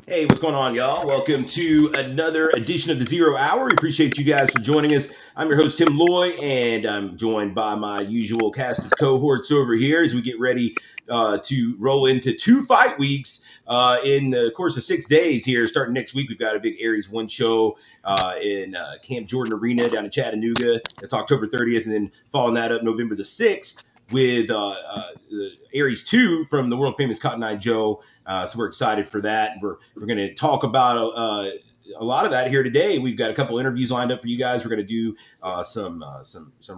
Hey, what's going on, y'all? Welcome to another edition of the Zero Hour. We appreciate you guys for joining us. I'm your host, Tim Loy, and I'm joined by my usual cast of cohorts over here as we get ready to roll into 2 fight weeks in the course of 6 days here. Starting next week, we've got a big Aries 1 show in Camp Jordan Arena down in Chattanooga. That's October 30th, and then following that up November the 6th with the Aries 2 from the world famous Cotton Eye Joe. So we're excited for that. We're going to talk about a lot of that here today. We've got a couple interviews lined up for you guys. We're going to do some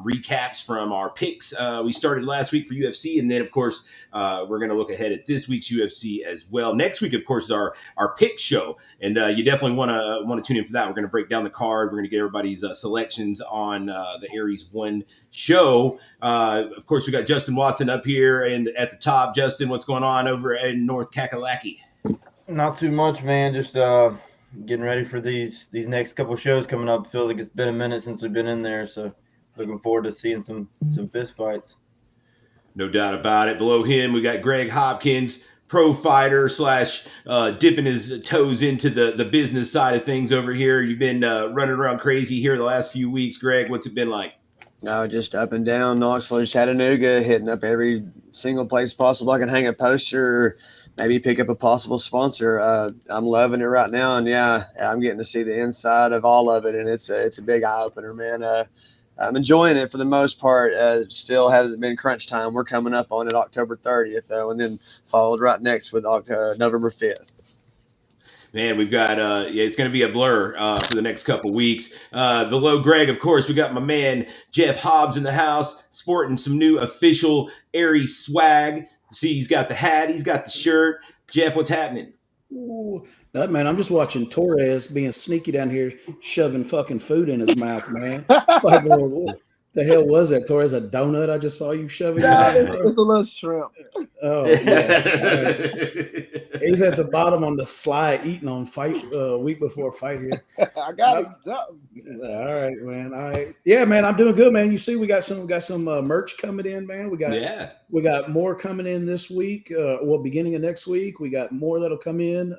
recaps from our picks we started last week for UFC, and then of course we're going to look ahead at this week's UFC as well. Next week, of course, is our pick show, and you definitely want to tune in for that. We're going to break down the card. We're going to get everybody's selections on the Aries 1 show. Of course, we got Justin Watson up here and at the top. Justin, what's going on over in North Kakalaki? Not too much, man. Just getting ready for these next couple of shows coming up. Feels like it's been a minute since we've been in there, so looking forward to seeing some fist fights. No doubt about it. Below him, we got Greg Hopkins, pro fighter / dipping his toes into the business side of things over here. You've been running around crazy here the last few weeks. Greg, what's it been like? No, just up and down Knoxville, Chattanooga, hitting up every single place possible I can hang a poster or maybe pick up a possible sponsor. I'm loving it right now, and yeah, I'm getting to see the inside of all of it, and it's a big eye opener, man. I'm enjoying it for the most part. Still hasn't been crunch time. We're coming up on it October 30th, though, and then followed right next with November 5th. Man, we've got it's going to be a blur for the next couple weeks. Below Greg, of course, we got my man Jeff Hobbs in the house, sporting some new official Aries swag. See, he's got the hat, he's got the shirt. Jeff, what's happening? Ooh, that man, I'm just watching Torrez being sneaky down here, shoving fucking food in his mouth, man. Like, what the hell was that, Torrez? A donut I just saw you shoving? It's a little shrimp. Oh, yeah. He's at the bottom on the slide eating on fight week before fight here. I got something. All right, man. All right. Yeah, man, I'm doing good, man. You see, we got some merch coming in, man. We got more coming in this week. Beginning of next week. We got more that'll come in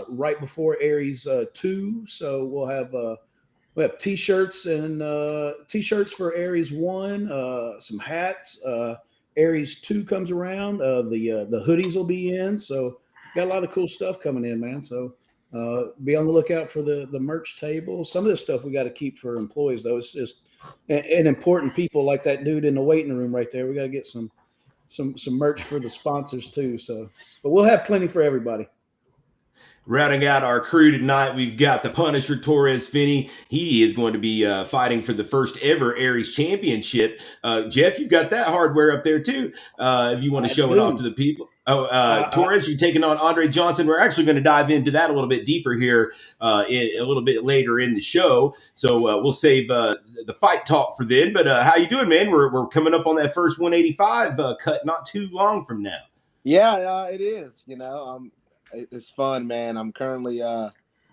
right before Aries 2. So we'll have t-shirts and t-shirts for Aries 1, some hats. Aries 2 comes around. The hoodies will be in. So got a lot of cool stuff coming in, man. So be on the lookout for the merch table. Some of this stuff we got to keep for employees, though. It's just and important people like that dude in the waiting room right there. We got to get some merch for the sponsors too. So, but we'll have plenty for everybody. Rounding out our crew tonight, we've got the Punisher, Torrez Finney. He is going to be fighting for the first ever Aries championship. Jeff, you've got that hardware up there too. If you want to show it off to the people. Torrez, you're taking on Andre Johnson. We're actually going to dive into that a little bit deeper here a little bit later in the show. So we'll save the fight talk for then. But how you doing, man? We're coming up on that first 185 cut not too long from now. Yeah, it is. It's fun, man. I'm currently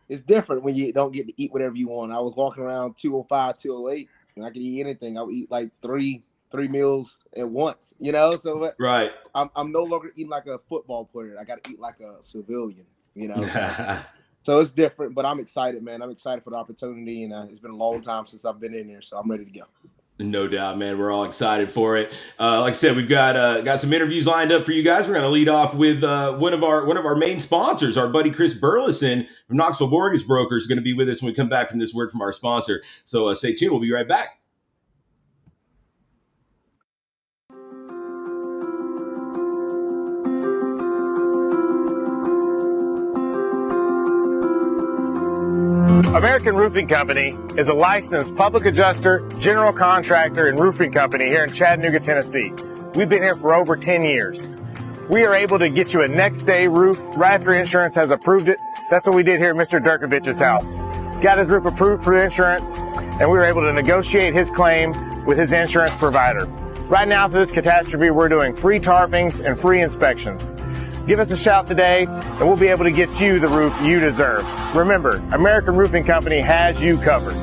it's different when you don't get to eat whatever you want. I was walking around 205, 208, and I could eat anything. I would eat like three meals at once, So right, I'm no longer eating like a football player. I got to eat like a civilian, So it's different, but I'm excited, man. I'm excited for the opportunity, and it's been a long time since I've been in there, so I'm ready to go. No doubt, man. We're all excited for it. Like I said, we've got some interviews lined up for you guys. We're going to lead off with one of our main sponsors, our buddy Chris Burleson from Knoxville Mortgage Brokers, is going to be with us when we come back from this word from our sponsor. So stay tuned. We'll be right back. American Roofing Company is a licensed public adjuster, general contractor, and roofing company here in Chattanooga, Tennessee. We've been here for over 10 years. We are able to get you a next day roof right after insurance has approved it. That's what we did here at Mr. Durkovich's house. Got his roof approved for insurance, and we were able to negotiate his claim with his insurance provider. Right now, for this catastrophe, we're doing free tarpings and free inspections. Give us a shout today, and we'll be able to get you the roof you deserve. Remember, American Roofing Company has you covered.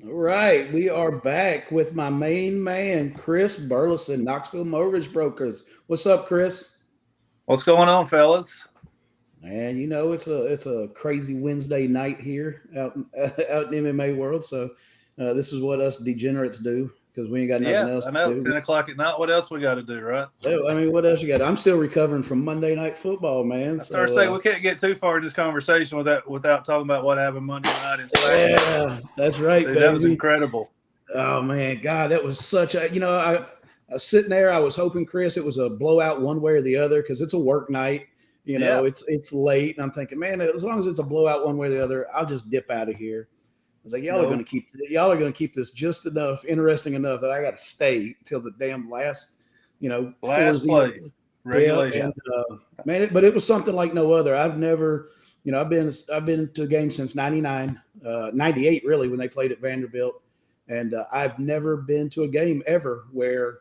All right, we are back with my main man, Chris Burleson, Knoxville Mortgage Brokers. What's up, Chris? What's going on, fellas? Man, you know it's a crazy Wednesday night here out in MMA world. So this is what us degenerates do because we ain't got nothing else I know. to do. 10 o'clock at night. What else we got to do, right? I mean, what else you got? I'm still recovering from Monday Night Football, man. I started saying we can't get too far in this conversation without talking about what happened Monday night in Spain. Yeah, that's right. Dude, that was incredible. Oh man, God, that was such a. I was sitting there. I was hoping, Chris, it was a blowout one way or the other because it's a work night. It's late, and I'm thinking, man, as long as it's a blowout one way or the other, I'll just dip out of here. I was like, y'all are going to keep this just enough interesting enough that I got to stay till the damn last play regulation. And, but it was something like no other. I've never, I've been to a game since 99, 98 really when they played at Vanderbilt, and I've never been to a game ever where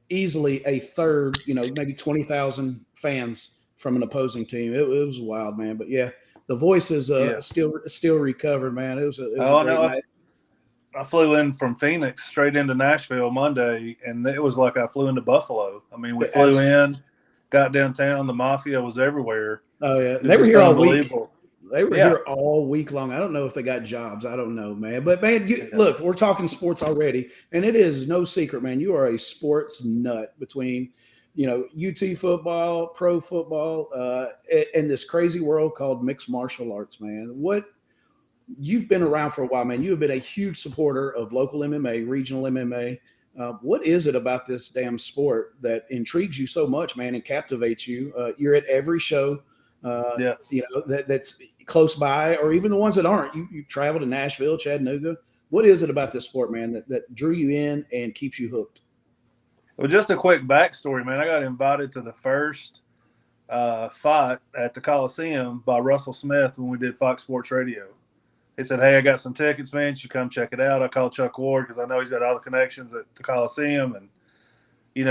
easily a third, maybe 20,000 fans from an opposing team. It was wild, man. But yeah, the voice is still recovered, man. It was a great night. I flew in from Phoenix straight into Nashville Monday, and it was like I flew into Buffalo. I mean, we flew in, got downtown. The Mafia was everywhere. Oh yeah, they were here all week. They were here all week long. I don't know if they got jobs. I don't know, man. But man, look, we're talking sports already, and it is no secret, man. You are a sports nut between UT football, pro football, and this crazy world called mixed martial arts, man. You've been around for a while, man. You have been a huge supporter of local MMA, regional MMA. What is it about this damn sport that intrigues you so much, man, and captivates you? You're at every show, that's close by, or even the ones that aren't. You travel to Nashville, Chattanooga. What is it about this sport, man, that drew you in and keeps you hooked? Well, just a quick backstory, man. I got invited to the first fight at the Coliseum by Russell Smith when we did Fox Sports Radio. He said, "Hey, I got some tickets, man. You should come check it out." I called Chuck Ward because I know he's got all the connections at the Coliseum. And,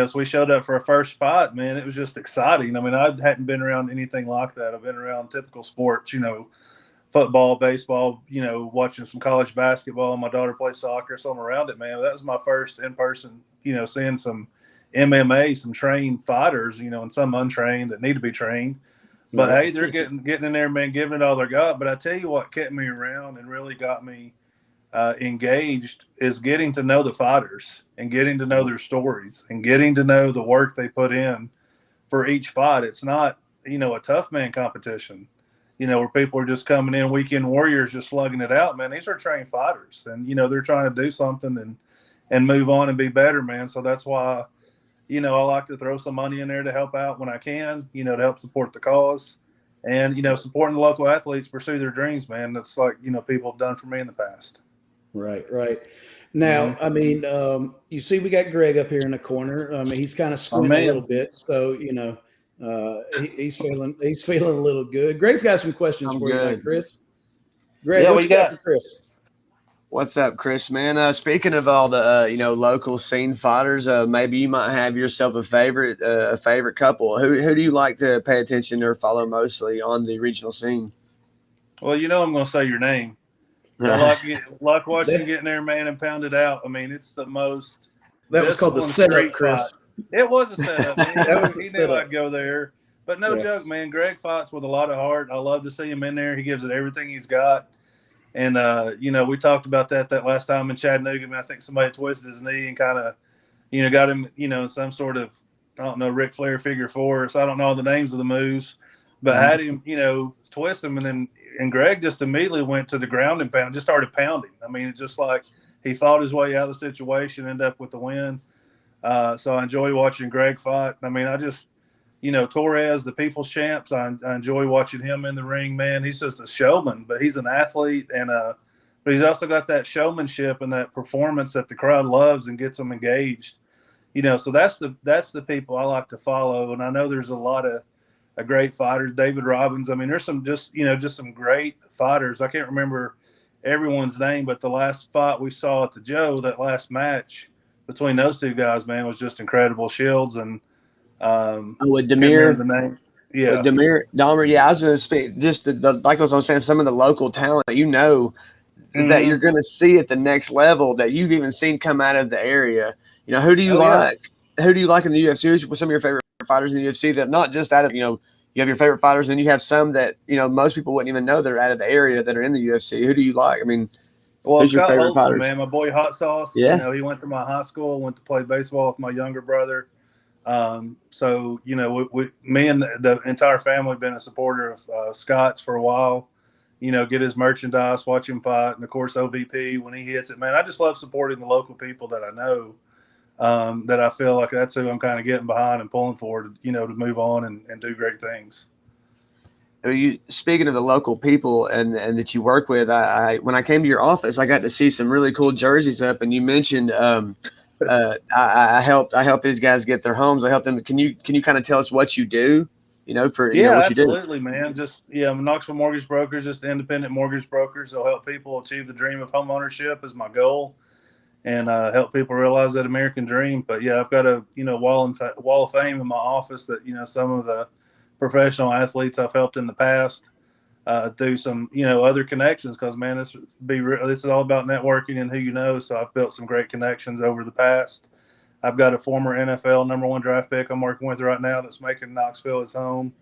so we showed up for a first fight, man. It was just exciting. I mean, I hadn't been around anything like that. I've been around typical sports, football, baseball, watching some college basketball. My daughter plays soccer, so I'm around it, man. That was my first in-person, seeing some MMA, some trained fighters, and some untrained that need to be trained. But hey, they're getting in there, man, giving it all they got. But I tell you what kept me around and really got me engaged is getting to know the fighters and getting to know their stories and getting to know the work they put in for each fight. It's not, a tough man competition, where people are just coming in, weekend warriors, just slugging it out, man. These are trained fighters, and, they're trying to do something and move on and be better, man. So that's why, I like to throw some money in there to help out when I can, to help support the cause and, supporting the local athletes pursue their dreams, man. That's like, people have done for me in the past. Right. Now, I mean, you see, we got Greg up here in the corner. I mean, he's kind of squinting a little bit, so he's feeling a little good. Greg's got some questions for you, Chris. Greg, what you got for Chris? What's up, Chris, man? Speaking of all the local scene fighters, maybe you might have yourself a favorite couple. Who do you like to pay attention or follow mostly on the regional scene? Well, I'm going to say your name. I like watching you get in there, man, and pound it out. I mean, it's the most. That was called the setup, Chris. It was a setup. He knew I'd go there. But no joke, man. Greg fights with a lot of heart. I love to see him in there. He gives it everything he's got. And, we talked about that last time in Chattanooga. I think somebody twisted his knee and kind of, got him, in some sort of, I don't know, Ric Flair figure four. So I don't know all the names of the moves. But had him, twist him. And Greg just immediately went to the ground and just started pounding. I mean, it's just like he fought his way out of the situation, ended up with the win. So I enjoy watching Greg fight. I mean, I just, Torrez, the people's champs, I enjoy watching him in the ring, man. He's just a showman, but he's an athlete. And but he's also got that showmanship and that performance that the crowd loves and gets them engaged. So that's the people I like to follow. And I know there's a lot of great fighters, David Robbins. I mean, there's some just some great fighters. I can't remember everyone's name, but the last fight we saw at the Joe, that last match between those two guys, man, was just incredible. Shields and with Demir, the name. With Dahmer. Yeah, I was going to speak just like I was saying, some of the local talent. that you're going to see at the next level that you've even seen come out of the area. You know, who do you like? Yeah. Who do you like in the UFC? Who's some of your favorite fighters in the UFC that not just out of, you know, you have your favorite fighters and you have some that, you know, most people wouldn't even know they're out of the area that are in the UFC. Who do you like? I mean, well, who's your Scott favorite Holtzman, fighters? man, my boy Hot Sauce. Yeah. You know, he went to my high school, went to play baseball with my younger brother. So, you know, me and the entire family have been a supporter of Scott's for a while. You know, get his merchandise, watch him fight. And, of course, OVP, when he hits it, man, I just love supporting the local people that I know, that I feel like that's who I'm kind of getting behind and pulling for, to, you know, to move on and do great things. Speaking of the local people and that you work with, I when I came to your office, I got to see some really cool jerseys up, and you mentioned I helped these guys get their homes. I helped them. Can you kind of tell us what you do? You know, for what absolutely, you do. Man. Just Knoxville Mortgage Brokers, just independent mortgage brokers. They'll help people achieve the dream of home ownership is my goal, and help people realize that American dream. But yeah, I've got a wall of fame in my office that some of the professional athletes I've helped in the past through some other connections. Because man, this is all about networking and who you know. So I've built some great connections over the past. I've got a former NFL #1 draft pick I'm working with right now that's making Knoxville his home.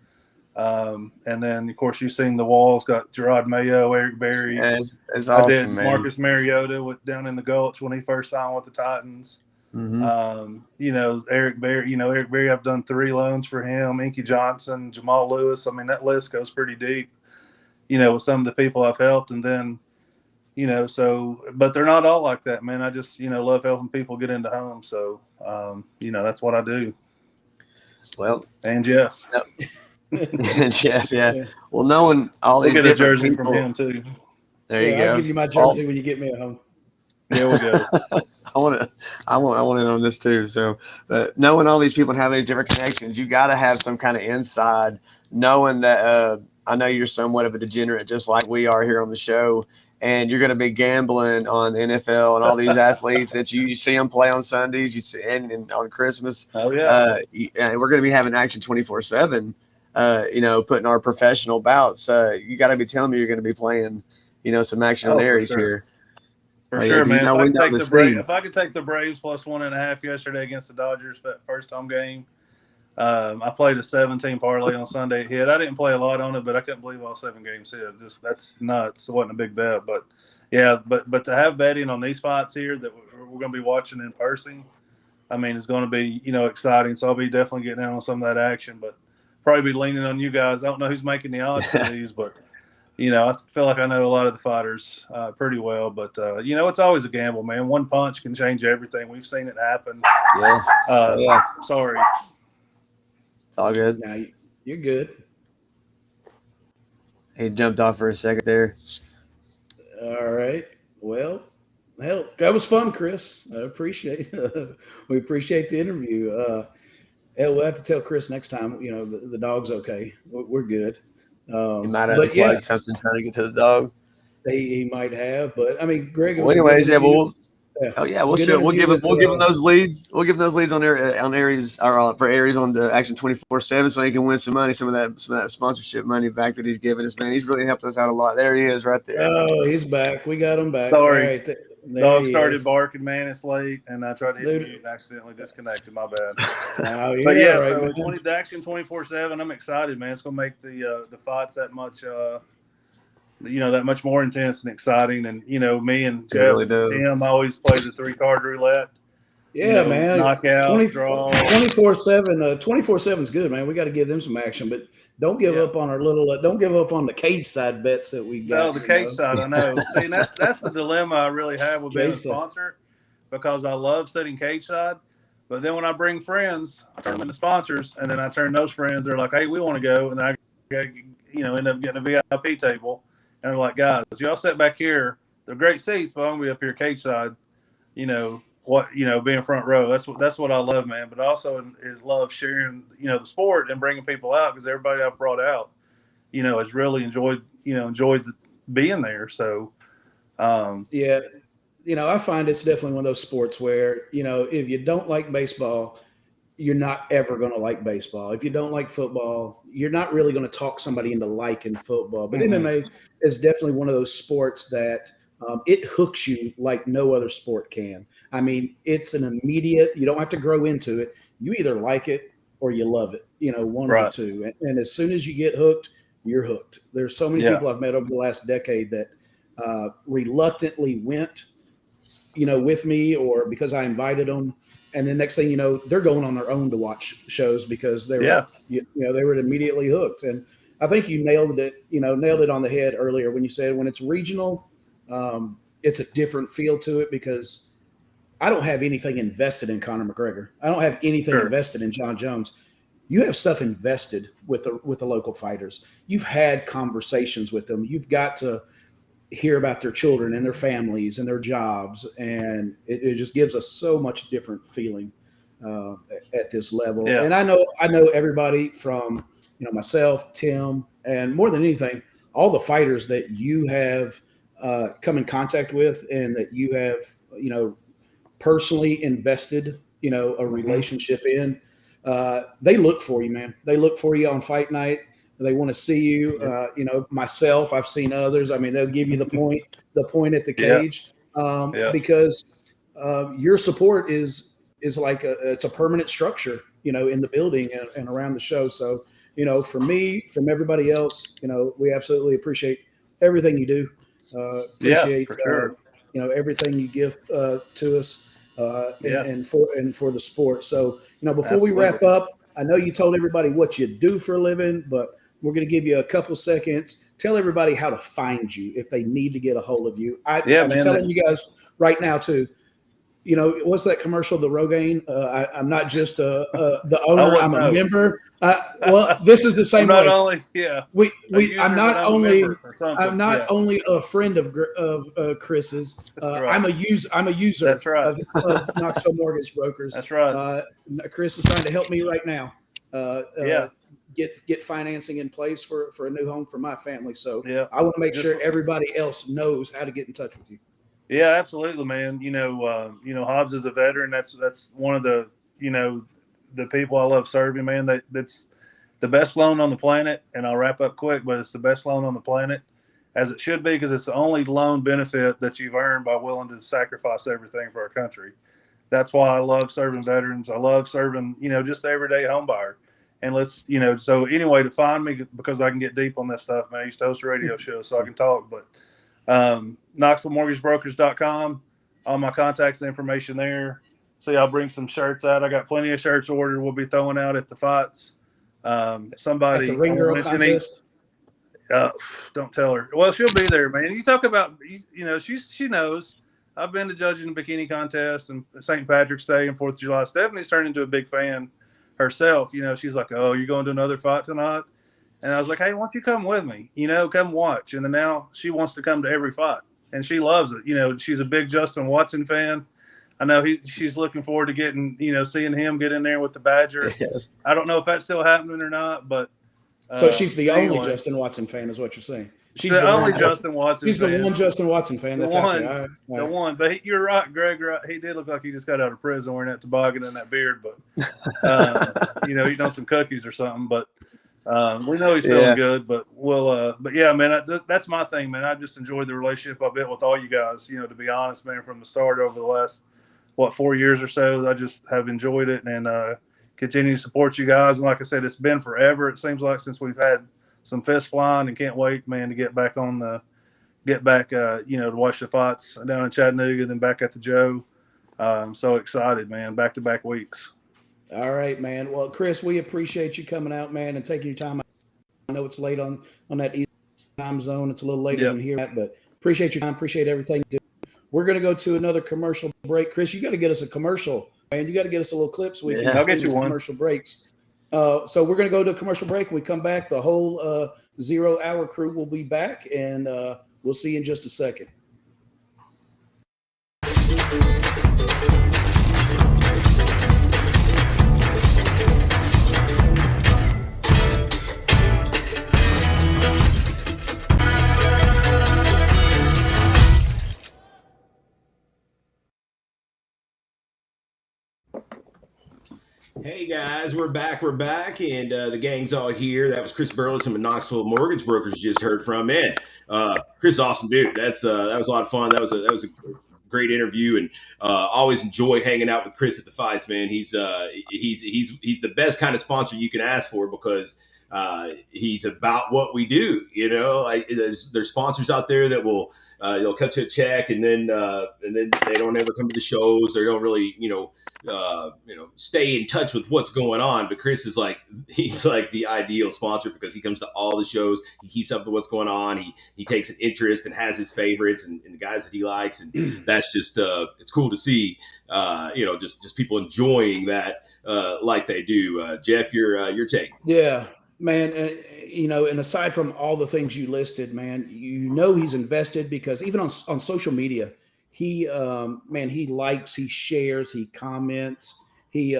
And then, of course, you've seen the walls, got Gerard Mayo, Eric Berry. Yeah, it's I awesome, did man. Marcus Mariota down in the Gulch when he first signed with the Titans. Mm-hmm. Eric Berry, I've done 3 loans for him. Inky Johnson, Jamal Lewis. I mean, that list goes pretty deep, with some of the people I've helped. And then, but they're not all like that, man. I just, love helping people get into homes. So, that's what I do. Well, and Jeff. And Jeff, yeah. Well, knowing all these we'll get a different jersey people, from him too. There you go. I'll give you my jersey when you get me at home. There we go. I want in on this too. So, but knowing all these people and having these different connections, you got to have some kind of inside, knowing that I know you're somewhat of a degenerate, just like we are here on the show, and you're going to be gambling on the NFL and all these athletes that you see them play on Sundays, you see, and on Christmas. Oh yeah. And we're going to be having action 24/7. Putting our professional bouts. You got to be telling me you're going to be playing, some action on Aries here. For sure, man. If I could take the Braves plus 1.5 yesterday against the Dodgers, that first home game, I played a 17 parlay on Sunday. It hit. I didn't play a lot on it, but I couldn't believe all 7 games hit. That's nuts. It wasn't a big bet, but yeah. But to have betting on these fights here that we're going to be watching in person, I mean, it's going to be exciting. So I'll be definitely getting in on some of that action, but probably be leaning on you guys. I don't know who's making the odds for these, but I feel like I know a lot of the fighters pretty well. But it's always a gamble, man. One punch can change everything. We've seen it happen. Yeah. Sorry. It's all good. Now you're good. He jumped off for a second there. All right. Well, hell, that was fun, Chris. I appreciate we appreciate the interview. We'll have to tell Chris next time. The dog's okay. We're good. He might have plugged something trying to get to the dog. He might have, but I mean, Greg. Well, anyways, we'll give him those leads. We'll give him those leads on Aries or for Aries on the Action 24/7, so he can win some money, some of that sponsorship money back that he's giving us. Man, he's really helped us out a lot. There he is, right there. Oh, he's back. We got him back. Sorry, right. Dog started barking, man. It's late, and I tried to hit mute and accidentally disconnected. My bad. But yeah, right, so the Action 24/7. I'm excited, man. It's gonna make the fights that much. That much more intense and exciting. And, me and Jeff and Tim always play the 3-card roulette. Yeah, man. Knockout, draw. 24/7. 24/7 is good, man. We got to give them some action, but don't give up on our don't give up on the cage side bets that we got. No, the cage side, I know. See, that's the dilemma I really have with being a sponsor, because I love setting cage side. But then when I bring friends, I turn them into sponsors, and then I turn those friends, they're like, hey, we want to go. And I end up getting a VIP table. And they're like, guys, y'all sit back here. They're great seats, but I'm gonna be up here cage side. Being front row. That's what I love, man. But also love sharing, the sport and bringing people out, because everybody I've brought out, has really enjoyed being there. So, I find it's definitely one of those sports where if you don't like baseball, you're not ever going to like baseball. If you don't like football, you're not really going to talk somebody into liking football. But MMA is definitely one of those sports that it hooks you like no other sport can. I mean, it's an immediate, you don't have to grow into it. You either like it or you love it, one of the two. And as soon as you get hooked, you're hooked. There's so many people I've met over the last decade that reluctantly went, with me or because I invited them. And then next thing you know, they're going on their own to watch shows because they were, they were immediately hooked. And I think you nailed it on the head earlier when you said when it's regional, it's a different feel to it because I don't have anything invested in Conor McGregor. I don't have anything invested in John Jones. You have stuff invested with the local fighters. You've had conversations with them. You've got to hear about their children and their families and their jobs, and it just gives us so much different feeling at this level. And I know everybody from myself, Tim, and more than anything, all the fighters that you have come in contact with and that you have personally invested a relationship in. They look for you, man. They look for you on fight night. They want to see you. Myself, I've seen others. I mean, they'll give you the point at the cage because your support is like it's a permanent structure, in the building and around the show. So, from me, from everybody else, we absolutely appreciate everything you do. Appreciate, for sure. Everything you give to us and for the sport. So, before we wrap up, I know you told everybody what you do for a living, but we're going to give you a couple seconds. Tell everybody how to find you if they need to get a hold of you. I'm telling you guys right now too. What's that commercial? The Rogaine. I'm not just the owner. I'm a member. Well, this is the same way. I'm not only a friend of Chris's. I'm a user. That's right. of Knoxville Mortgage Brokers. That's right. Chris is trying to help me right now. Get financing in place for a new home for my family. So I want to make sure everybody else knows how to get in touch with you. Yeah, absolutely, man. Hobbs is a veteran. That's one of the the people I love serving, man. That's the best loan on the planet. And I'll wrap up quick, but it's the best loan on the planet, as it should be, because it's the only loan benefit that you've earned by willing to sacrifice everything for our country. That's why I love serving veterans. I love serving, just the everyday home buyer. And so anyway, to find me, because I can get deep on this stuff, man. I used to host a radio show, so I can talk, but KnoxvilleMortgageBrokers.com, all my contacts and information there. See, I'll bring some shirts out. I got plenty of shirts ordered. We'll be throwing out at the fights. Somebody at the Ring Girl contest. Don't tell her. Well, she'll be there, man. You talk about, she knows. I've been to judging the bikini contest and St. Patrick's Day and 4th of July. Stephanie's turned into a big fan herself. She's like, "Oh, you're going to another fight tonight?" And I was like, "Hey, why don't you come with me? Come watch." And then now she wants to come to every fight, and she loves it. She's a big Justin Watson fan. I know she's looking forward to getting, seeing him get in there with the Badger. Yes. I don't know if that's still happening or not, but so she's the only Justin Watson fan, is what you're saying. She's the only Justin Watson. She's the one Justin Watson fan. That's out there. The one. But you're right, Greg. Right? He did look like he just got out of prison wearing that toboggan and that beard, but eating on some cookies or something. But we know he's feeling good. But but yeah, man, that's my thing, man. I just enjoyed the relationship I built with all you guys. To be honest, man, from the start over the last 4 years or so, I just have enjoyed it and continue to support you guys. And like I said, it's been forever. It seems like since we've had some fist flying, and can't wait, man, to get back to watch the fights down in Chattanooga, then back at the Joe. I'm so excited, man. Back-to-back weeks. All right, man. Well, Chris, we appreciate you coming out, man, and taking your time. I know it's late on that East time zone. It's a little later than here, but appreciate your time. Appreciate everything you do. We're going to go to another commercial break. Chris, you got to get us a commercial, man. You got to get us a little clip so we can I'll get you one. Commercial breaks. So we're going to go to a commercial break. When we come back, the whole 0 Hour crew will be back, and we'll see you in just a second. Hey guys, we're back, and the gang's all here. That was Chris Burleson with Knoxville Mortgage Brokers you just heard from. And Chris is awesome dude. That was a lot of fun. That was a great interview, and always enjoy hanging out with Chris at the fights, man. He's the best kind of sponsor you can ask for, because he's about what we do. You know, there's sponsors out there that will they'll cut you a check, and then they don't ever come to the shows. They don't really stay in touch with what's going on. But Chris is he's like the ideal sponsor, because he comes to all the shows. He keeps up with what's going on. He takes an interest and has his favorites and the guys that he likes, and that's just it's cool to see. Just people enjoying that like they do. Jeff, your take. Yeah, man. And aside from all the things you listed, man, he's invested, because even on social media, he likes, he shares, he comments, he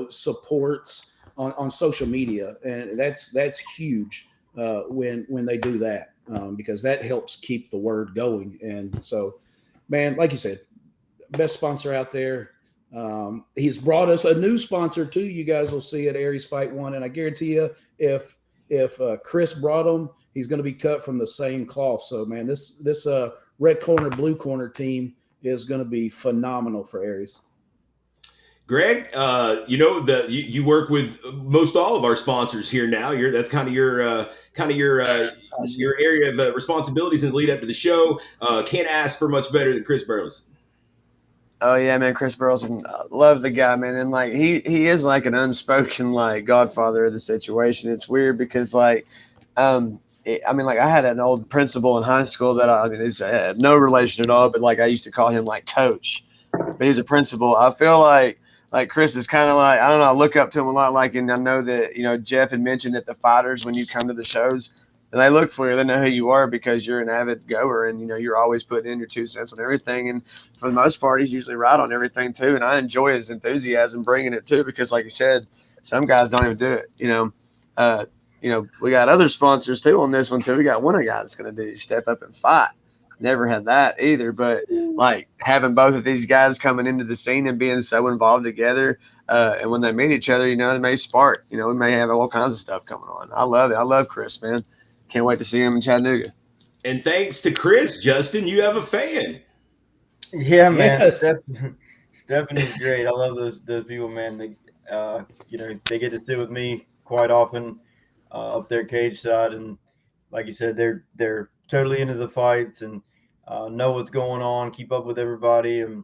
supports on social media, and that's huge when they do that, because that helps keep the word going. And so, man, like you said, best sponsor out there. He's brought us a new sponsor too. You guys will see at Aries Fight One, and I guarantee you, if Chris brought him, he's going to be cut from the same cloth. So, man, this red corner, blue corner team is going to be phenomenal for Aries. Greg, you work with most all of our sponsors here now. That's kind of your area of responsibilities in the lead up to the show. Can't ask for much better than Chris Burleson. Oh yeah, man, Chris Burleson, love the guy, man, and he is like an unspoken godfather of the situation. It's weird because I had an old principal in high school that he's no relation at all, but I used to call him coach, but he's a principal. I feel like Chris is kind of I don't know, I look up to him a lot, and I know that Jeff had mentioned that the fighters, when you come to the shows, and they look for you, they know who you are because you're an avid goer, and you're always putting in your 2 cents on everything. And for the most part, he's usually right on everything too. And I enjoy his enthusiasm bringing it too, because like you said, some guys don't even do it. We got other sponsors too on this one too. We got one guy that's going to step up and fight. Never had that either, but having both of these guys coming into the scene and being so involved together, and when they meet each other, they may spark. We may have all kinds of stuff coming on. I love it. I love Chris, man. Can't wait to see him in Chattanooga. And thanks to Chris, Justin, you have a fan. Yeah, man. Yes. Stephanie's great. I love those people, man. They they get to sit with me quite often up there cage side, and like you said, they're totally into the fights and know what's going on, keep up with everybody, and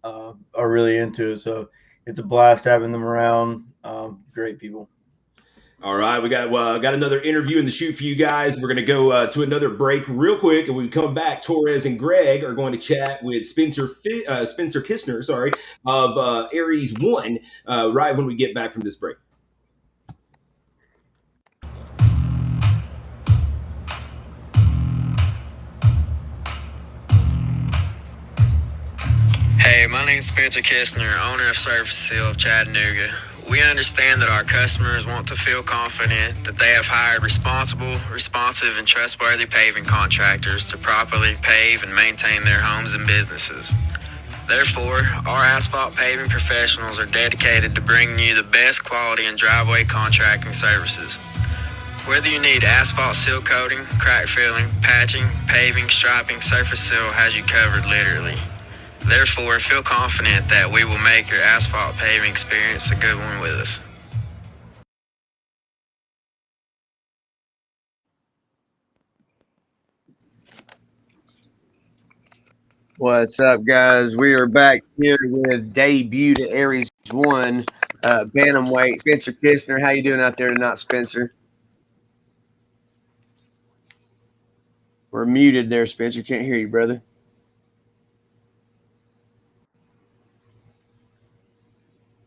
are really into it. So it's a blast having them around. Great people. All right, we got another interview in the chute for you guys. We're going to go to another break real quick, and when we come back, Torrez and Greg are going to chat with Spencer Kissner, of Aries One, right when we get back from this break. Hey, my name's Spencer Kissner, owner of Surface Seal of Chattanooga. We understand that our customers want to feel confident that they have hired responsible, responsive, and trustworthy paving contractors to properly pave and maintain their homes and businesses. Therefore, our asphalt paving professionals are dedicated to bringing you the best quality in driveway contracting services. Whether you need asphalt seal coating, crack filling, patching, paving, striping, Surface Seal has you covered literally. Therefore, feel confident that we will make your asphalt paving experience a good one with us. What's up, guys? We are back here with debut to Aries One, bantamweight, Spencer Kissner. How you doing out there tonight, Spencer? We're muted there, Spencer. Can't hear you, brother.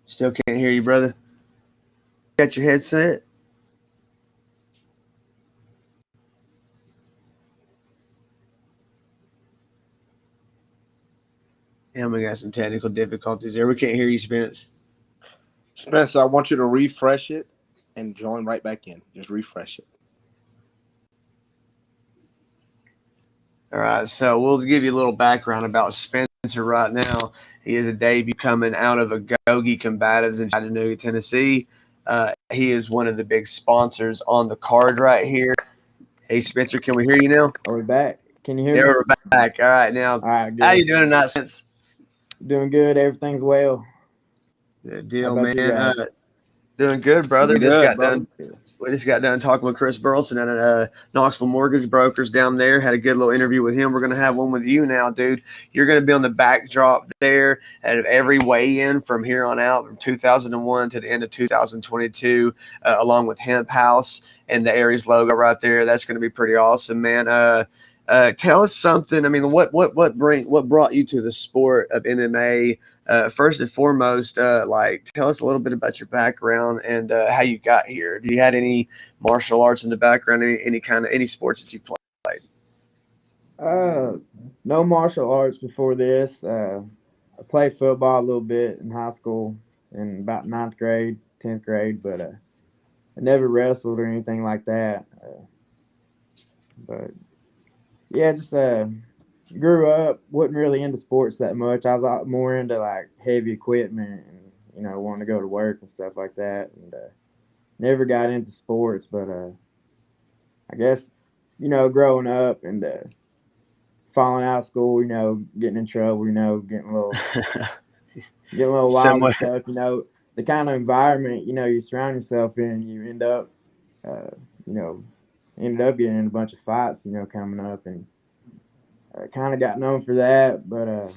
Still can't hear you, brother. Got your headset? Yeah, we got some technical difficulties there. We can't hear you, Spence. Spencer, I want you to refresh it and join right back in. Just refresh it. All right, so we'll give you a little background about Spencer right now. He is a debut coming out of Agoge Combatives in Chattanooga, Tennessee. He is one of the big sponsors on the card right here. Hey, Spencer, can we hear you now? Are we back? Can you hear Yeah, me? we're back. All right, now. All right, good. How you doing tonight, Spence? Doing good. Everything's well. Good deal, How about you man. guys? Doing good, brother. Pretty good, brother. We just got done talking with Chris Burleson at Knoxville Mortgage Brokers down there. Had a good little interview with him. We're going to have one with you now, dude. You're going to be on the backdrop there at every weigh-in from here on out, from 2001 to the end of 2022, along with Hemp House and the Aries logo right there. That's going to be pretty awesome, man. Tell us something. I mean, what brought you to the sport of MMA? First and foremost, tell us a little bit about your background and how you got here. Do you had any martial arts in the background? Any sports that you played? No martial arts before this. I played football a little bit in high school in about 9th grade, 10th grade, but I never wrestled or anything like that. But yeah, just grew up, wasn't really into sports that much. I was more into like heavy equipment and, wanting to go to work and stuff like that. And never got into sports, but I guess, growing up and falling out of school, getting in trouble, getting a little wild and stuff, the kind of environment, you surround yourself in, you end up, ended up getting in a bunch of fights, coming up, and kind of got known for that, but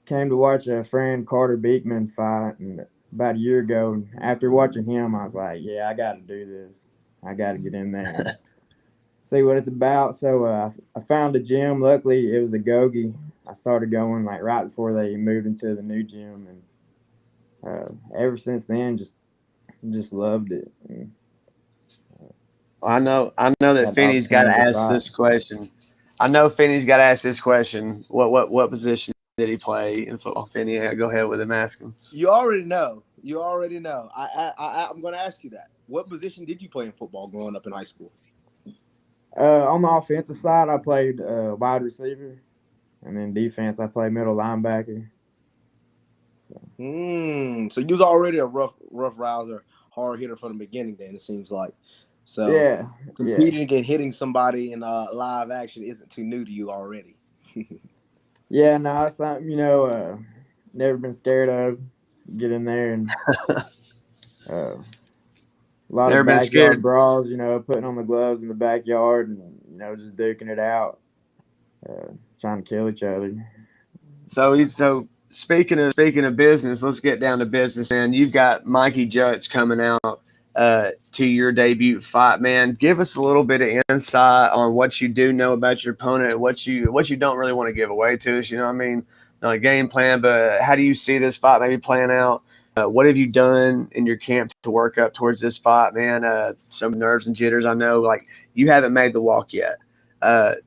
came to watch a friend, Carter Beekman, fight and about a year ago. And after watching him, I was like, yeah, I got to do this. I got to get in there and see what it's about. So I found a gym. Luckily, it was a Gogi. I started going like right before they moved into the new gym, and ever since then, just loved it. And, I know that Finney's got to ask this question. I know Finney's got to ask this question. What position did he play in football? Finney, go ahead with him. Ask him. You already know. I'm going to ask you that. What position did you play in football growing up in high school? On the offensive side, I played wide receiver, and then defense, I played middle linebacker. So you was already a rough rouser, hard hitter from the beginning. Then it seems like. So yeah, competing and hitting somebody in live action isn't too new to you already. Yeah, no, it's something, never been scared of. Get in there and a lot never of been backyard scared. brawls, putting on the gloves in the backyard and, just duking it out, trying to kill each other. So speaking of business, let's get down to business, man. You've got Mikey Judge coming out to your debut fight, man. Give us a little bit of insight on what you do know about your opponent, what you don't really want to give away to us. Not a game plan, but how do you see this fight maybe playing out? What have you done in your camp to work up towards this fight, man? Some nerves and jitters. I know, like, you haven't made the walk yet. And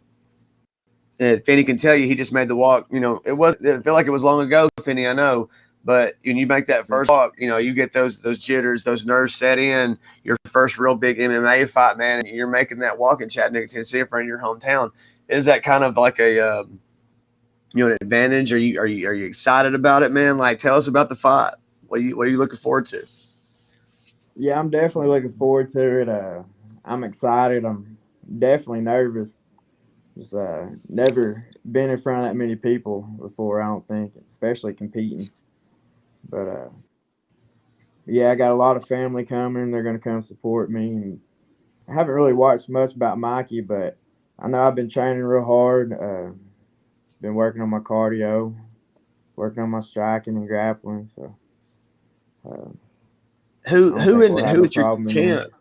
Finney can tell you he just made the walk. It felt like it was long ago, Finney, I know. But when you make that first walk, you get those jitters, those nerves set in. Your first real big MMA fight, man, and you're making that walk in Chattanooga, Tennessee, in front of your hometown. Is that kind of like a an advantage? Are you excited about it, man? Like, tell us about the fight. What are you looking forward to? Yeah, I'm definitely looking forward to it. I'm excited. I'm definitely nervous. Just never been in front of that many people before, I don't think, especially competing. But yeah, I got a lot of family coming. They're going to come support me. And I haven't really watched much about Mikey, but I know I've been training real hard. Been working on my cardio, working on my striking and grappling. So who at your camp?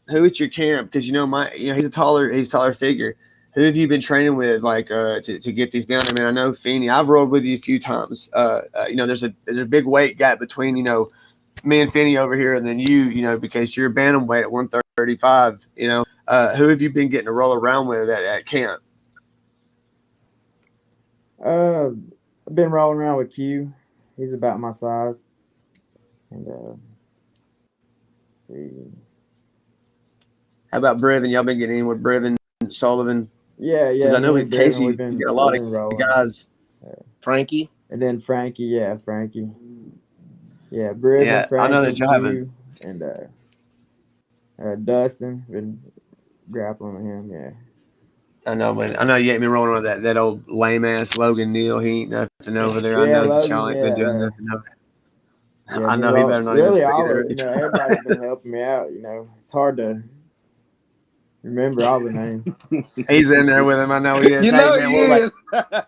Who at your camp? Because he's a taller figure. Who have you been training with, like, to get these down? I mean, I know Finney. I've rolled with you a few times. There's a big weight gap between me and Finney over here, and then you, because you're bantamweight at 135. Who have you been getting to roll around with at camp? I've been rolling around with Q. He's about my size. And let's see. How about Brevin? Y'all been getting in with Brevin, Sullivan? Yeah. Because I know with Casey, you get a lot of guys. Frankie? And then Frankie, yeah, Frankie. Yeah, Brevin, yeah, Frankie, I know that y'all have and Dustin. Been grappling with him. Yeah. I know, but I know you ain't been rolling on that old lame ass Logan Neal. He ain't nothing over there. I Yeah, know that Logan, y'all ain't been doing nothing over there. Yeah, I know he better not even really be all there. of, everybody's been helping me out. It's hard to remember all the names. He's in there with him. I know he is. You know he is.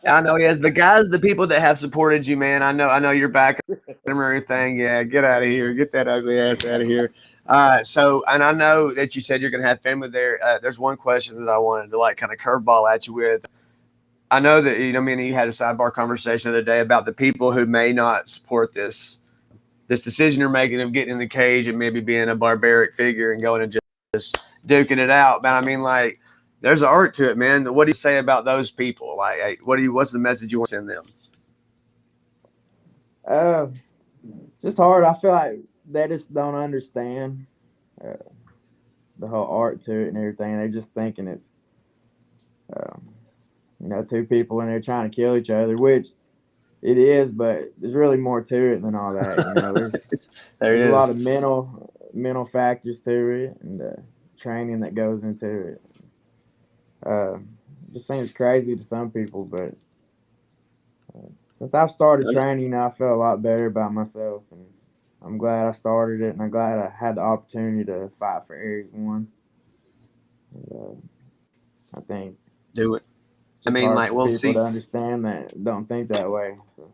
I know he is. The people that have supported you, man. I know you're back him or everything. Yeah, get out of here. Get that ugly ass out of here. So, and I know that you said you're gonna have family there. There's one question that I wanted to kind of curveball at you with. I know that you had a sidebar conversation the other day about the people who may not support this decision you're making of getting in the cage and maybe being a barbaric figure and going and just duking it out. But I mean, there's an art to it, man. What do you say about those people? What's the message you want to send them? Just hard. I feel like they just don't understand the whole art to it and everything. They're just thinking it's, two people in there trying to kill each other, which it is, but there's really more to it than all that. There's a lot of mental factors to it and training that goes into it. Just seems crazy to some people, but since I've started training, I feel a lot better about myself, and I'm glad I started it, and I'm glad I had the opportunity to fight for Aries 1. And, I think do it. I mean, we'll see. People to understand that don't think that way. So.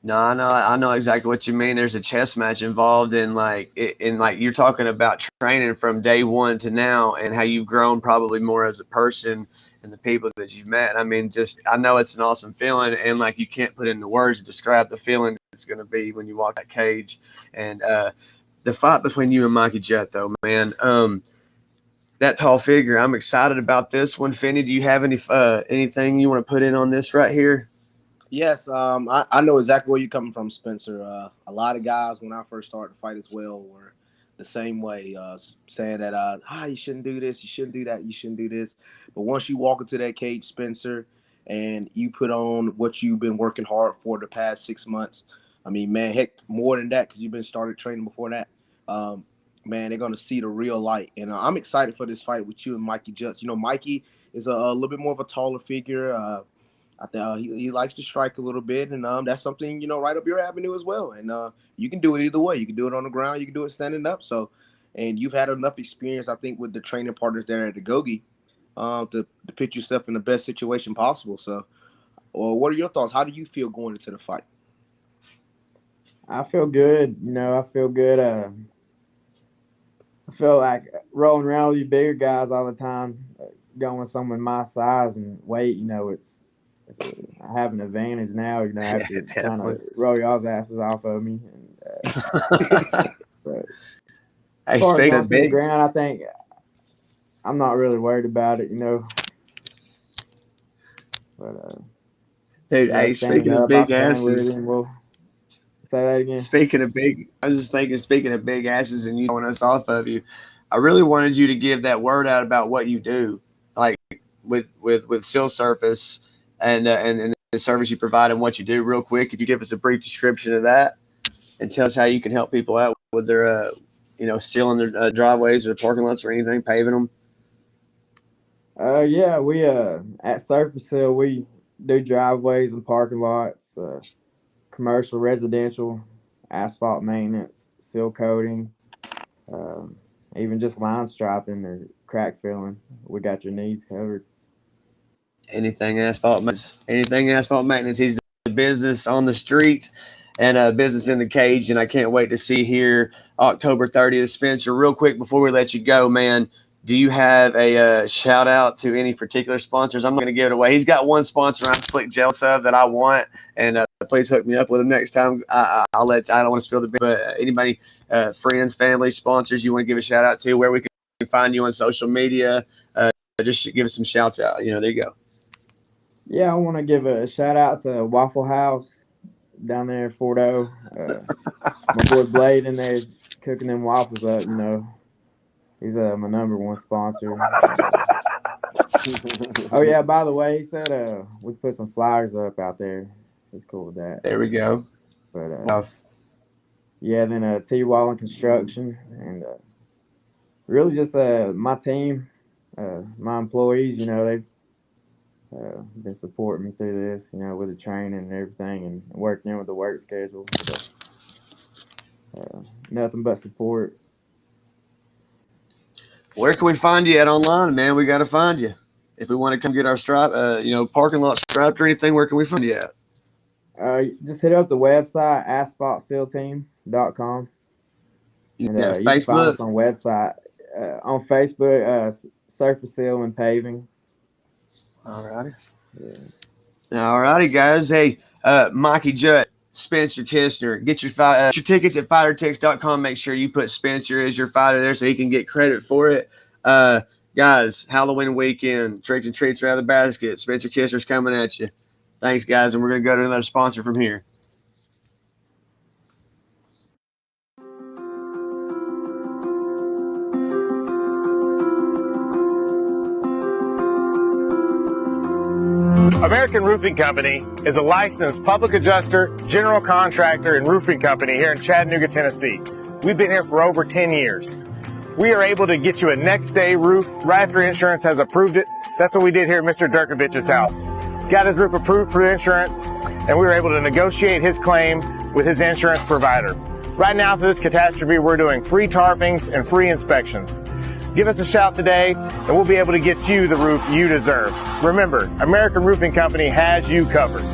No, I know exactly what you mean. There's a chess match involved, and you're talking about training from day one to now, and how you've grown probably more as a person and the people that you've met. I mean, I know it's an awesome feeling, and you can't put into words to describe the feeling it's going to be when you walk that cage. And the fight between you and Mikey Jett, though, man, that tall figure, I'm excited about this one. Finney, do you have anything you want to put in on this right here? Yes, I know exactly where you're coming from, Spencer. A lot of guys, when I first started to fight as well, were the same way, saying that, you shouldn't do this, you shouldn't do that, you shouldn't do this. But once you walk into that cage, Spencer, and you put on what you've been working hard for the past 6 months, I mean, man, heck, more than that, because you've been started training before that, man, they're going to see the real light. And I'm excited for this fight with you and Mikey Jett. Mikey is a little bit more of a taller figure. I think he likes to strike a little bit, and that's something right up your avenue as well. And you can do it either way. You can do it on the ground, you can do it standing up. So, and you've had enough experience, I think, with the training partners there at the Gogi to put yourself in the best situation possible. So, what are your thoughts? How do you feel going into the fight? I feel good. I feel good. I feel like rolling around with you bigger guys all the time, going with someone my size and weight. I have an advantage now, after trying to roll y'all's asses off of me. And, but as far as going to the ground, I think I'm not really worried about it, But, dude, speaking of big asses, we'll say that again. I was just thinking, speaking of big asses and you throwing us off of you, I really wanted you to give that word out about what you do, with Seal Surface and the service you provide and what you do real quick. If you give us a brief description of that and tell us how you can help people out with their, sealing their driveways or parking lots or anything, paving them. Yeah, we at Surface Seal, we do driveways and parking lots, commercial, residential, asphalt maintenance, seal coating, even just line striping or crack filling. We got your needs covered. Anything asphalt maintenance. He's the business on the street and a business in the cage, and I can't wait to see here October 30th. Spencer, real quick before we let you go, man, do you have a shout out to any particular sponsors? I'm not going to give it away. He's got one sponsor I'm slick jealous of that I want, and please hook me up with him next time. I don't want to spill the beans, but anybody, friends, family, sponsors you want to give a shout out to, where we can find you on social media, just give us some shouts out. There you go. Yeah, I want to give a shout out to Waffle House down there in Fort O. My boy Blade in there is cooking them waffles up. He's my number one sponsor. Oh yeah, by the way, he said we put some flyers up out there. He's cool with that. There we go. But yeah, then T Wall and Construction, and really just my team. my employees, they've been supporting me through this, with the training and everything, and working in with the work schedule. So, nothing but support. Where can we find you at online, man? We got to find you. If we want to come get our stripe, parking lot striped or anything, where can we find you at? Just hit up the website, asphaltsteelteam.com. And Facebook? you can find us on website. On Facebook, Surface Seal and Paving. All righty. Yeah. All righty, guys. Hey, Mikey Jutt, Spencer Kissner, get your tickets at fightertix.com. Make sure you put Spencer as your fighter there so he can get credit for it. Guys, Halloween weekend, tricks and treats are out of the basket. Spencer Kissner's coming at you. Thanks, guys, and we're going to go to another sponsor from here. American Roofing Company is a licensed public adjuster, general contractor, and roofing company here in Chattanooga, Tennessee. We've been here for over 10 years. We are able to get you a next day roof right after insurance has approved it. That's what we did here at Mr. Durkovich's house. Got his roof approved for insurance, and we were able to negotiate his claim with his insurance provider. Right now, for this catastrophe, we're doing free tarpings and free inspections. Give us a shout today, and we'll be able to get you the roof you deserve. Remember, American Roofing Company has you covered.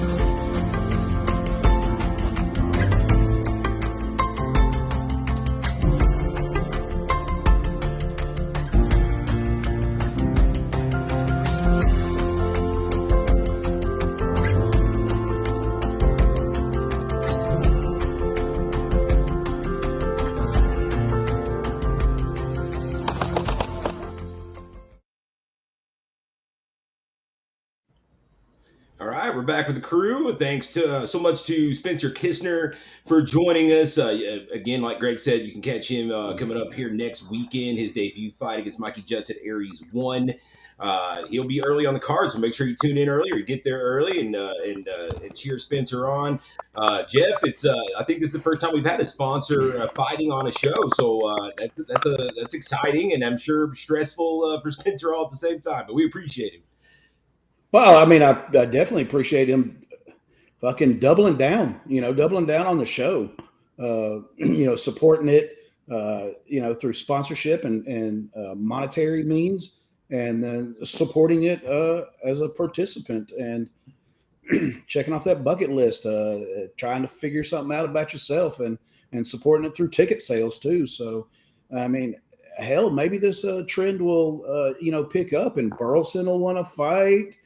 We're back with the crew. Thanks to so much to Spencer Kissner for joining us. Again, like Greg said, you can catch him coming up here next weekend. His debut fight against Mikey Jutts at Aries 1. He'll be early on the card, so make sure you tune in early or get there early and cheer Spencer on. Jeff, it's I think this is the first time we've had a sponsor fighting on a show, so that's exciting, and I'm sure stressful for Spencer all at the same time. But we appreciate him. Well, I mean, I definitely appreciate him fucking doubling down on the show, supporting it, through sponsorship and monetary means, and then supporting it as a participant and checking off that bucket list, trying to figure something out about yourself and supporting it through ticket sales too. So, I mean, hell, maybe this trend will, pick up and Burleson will want to fight.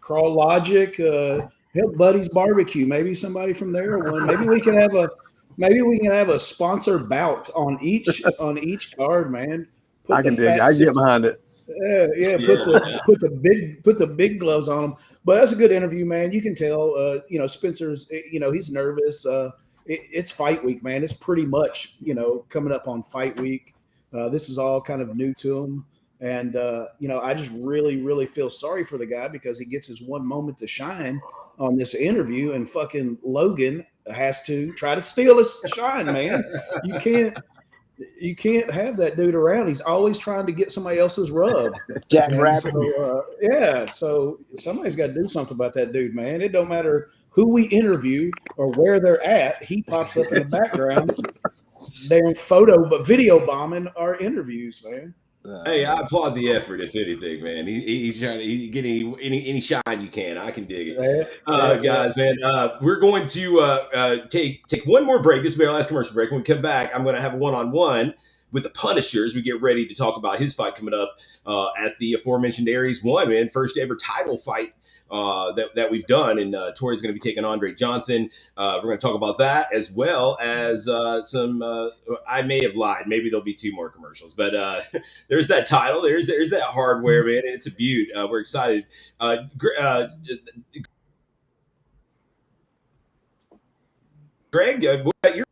Crawl Logic, Help Buddy's Barbecue. Maybe somebody from there won. Maybe we can have a sponsor bout on each card, man. I can dig it. I get behind it. Yeah. Put the big gloves on them. But that's a good interview, man. You can tell. Spencer's. He's nervous. It's fight week, man. It's pretty much coming up on fight week. This is all kind of new to him. And, I just really, really feel sorry for the guy because he gets his one moment to shine on this interview and fucking Logan has to try to steal his shine, man. You can't have that dude around. He's always trying to get somebody else's rub. Jack Rabbit. So somebody's got to do something about that dude, man. It don't matter who we interview or where they're at. He pops up in the background, damn video bombing our interviews, man. Hey, I applaud the effort, if anything, man. He's trying to get any shine you can. I can dig it. Guys, man, we're going to take one more break. This will be our last commercial break. When we come back, I'm going to have a one-on-one with the Punishers. We get ready to talk about his fight coming up at the aforementioned Aries 1, man. First ever title fight that we've done, and Torrez is going to be taking Andre Johnson. We're going to talk about that as well as some. I may have lied. Maybe there'll be 2 more commercials, but there's that title. There's that hardware, man. It's a beaut. We're excited. Greg, what about your?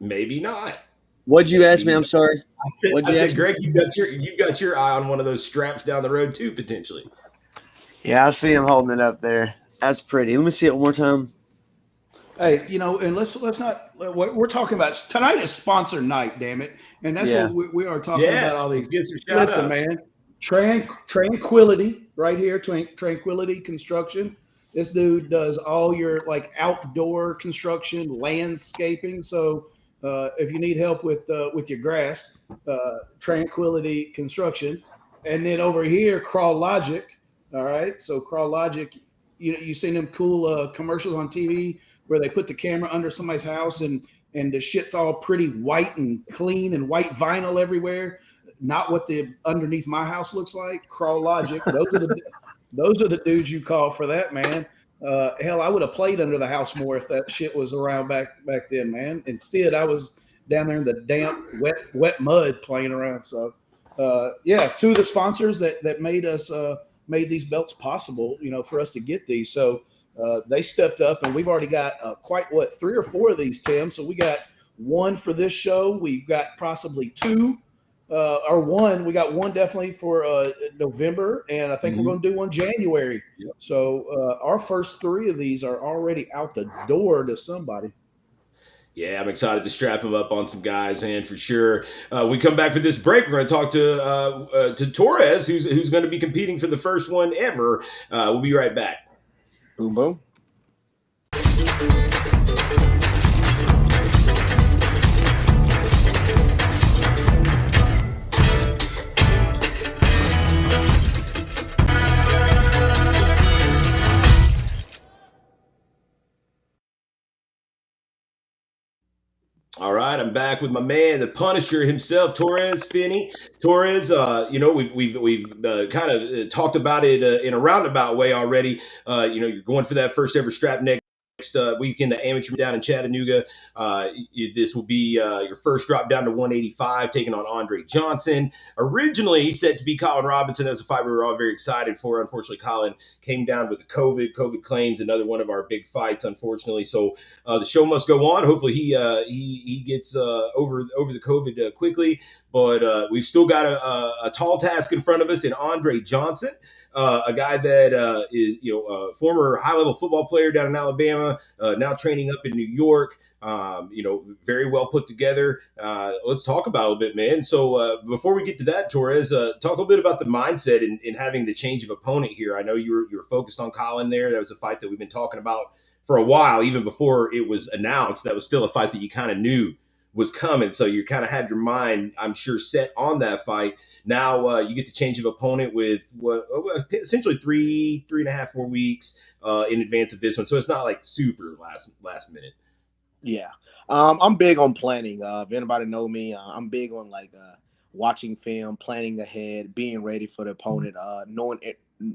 Maybe not. What'd you ask me? I'm sorry. I said, Greg, you got your eye on one of those straps down the road too, potentially. Yeah, I see him holding it up there. That's pretty. Let me see it one more time. Hey, and let's not. What we're talking about tonight is sponsor night, damn it, and that's what we are talking about. All these. Let's get some Listen, shout-outs. man, Tranquility right here, Tranquility Construction. This dude does all your like outdoor construction, landscaping. So if you need help with your grass, Tranquility Construction, and then over here, Crawl Logic. All right, so Crawl Logic. You seen them cool commercials on TV where they put the camera under somebody's house and the shit's all pretty white and clean and white vinyl everywhere. Not what the underneath my house looks like. Crawl Logic. Those are the dudes you call for that, man. Hell, I would have played under the house more if that shit was around back then, man. Instead, I was down there in the damp, wet mud playing around. So, two of the sponsors that made these belts possible, for us to get these. So they stepped up, and we've already got 3 or 4 of these, Tim. So we got one for this show. We've got possibly 2 or 1. We got 1 definitely for November, and I think we're going to do one January. Yep. So our first 3 of these are already out the door to somebody. Yeah, I'm excited to strap him up on some guys, man, for sure. We come back for this break. We're going to talk to Torrez, who's going to be competing for the first one ever. We'll be right back. Boom, boom. All right, I'm back with my man, the Punisher himself, Torrez, Finney. Torrez, we've kind of talked about it in a roundabout way already. You're going for that first ever strap next weekend, the amateur down in Chattanooga. This will be your first drop down to 185, taking on Andre Johnson. Originally set to be Colin Robinson. That was a fight we were all very excited for. Unfortunately, Colin came down with the COVID claims, another one of our big fights, unfortunately. So the show must go on. Hopefully he gets over the COVID quickly. But we've still got a tall task in front of us in Andre Johnson. A guy that is, a former high-level football player down in Alabama, now training up in New York. Very well put together. Let's talk about it a little bit, man. So before we get to that, Torrez, talk a little bit about the mindset in having the change of opponent here. I know you were focused on Colin there. That was a fight that we've been talking about for a while, even before it was announced. That was still a fight that you kind of knew was coming. So you kind of had your mind, I'm sure, set on that fight. Now you get the change of opponent with essentially 3.5, 4 weeks in advance of this one. So it's not like super last minute. Yeah. I'm big on planning. If anybody know me, I'm big on watching film, planning ahead, being ready for the opponent,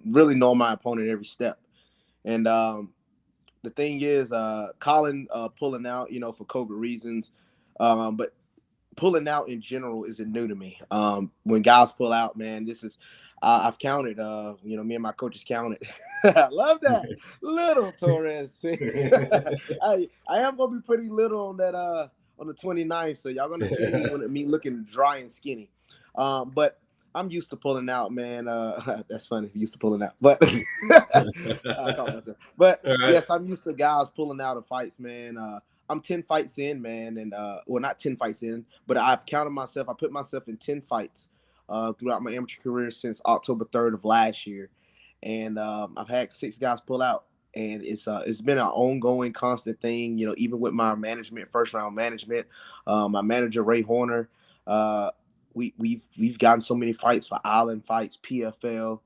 really knowing my opponent every step. And the thing is, Colin pulling out, for COVID reasons, but pulling out in general isn't new to me. When guys pull out, man, this is I've counted. Me and my coaches counted. I love that little Torrez. I am gonna be pretty little on that on the 29th, so y'all gonna see me looking dry and skinny. But I'm used to pulling out, man. That's funny. Used to pulling out, but I caught myself. But right. Yes, I'm used to guys pulling out of fights, man. I'm 10 fights in, man, and not 10 fights in, but I've counted myself. I put myself in 10 fights throughout my amateur career since October 3rd of last year, and I've had 6 guys pull out, and it's been an ongoing, constant thing. Even with my management, first round management, my manager Ray Horner, we've gotten so many fights for Island Fights, PFL.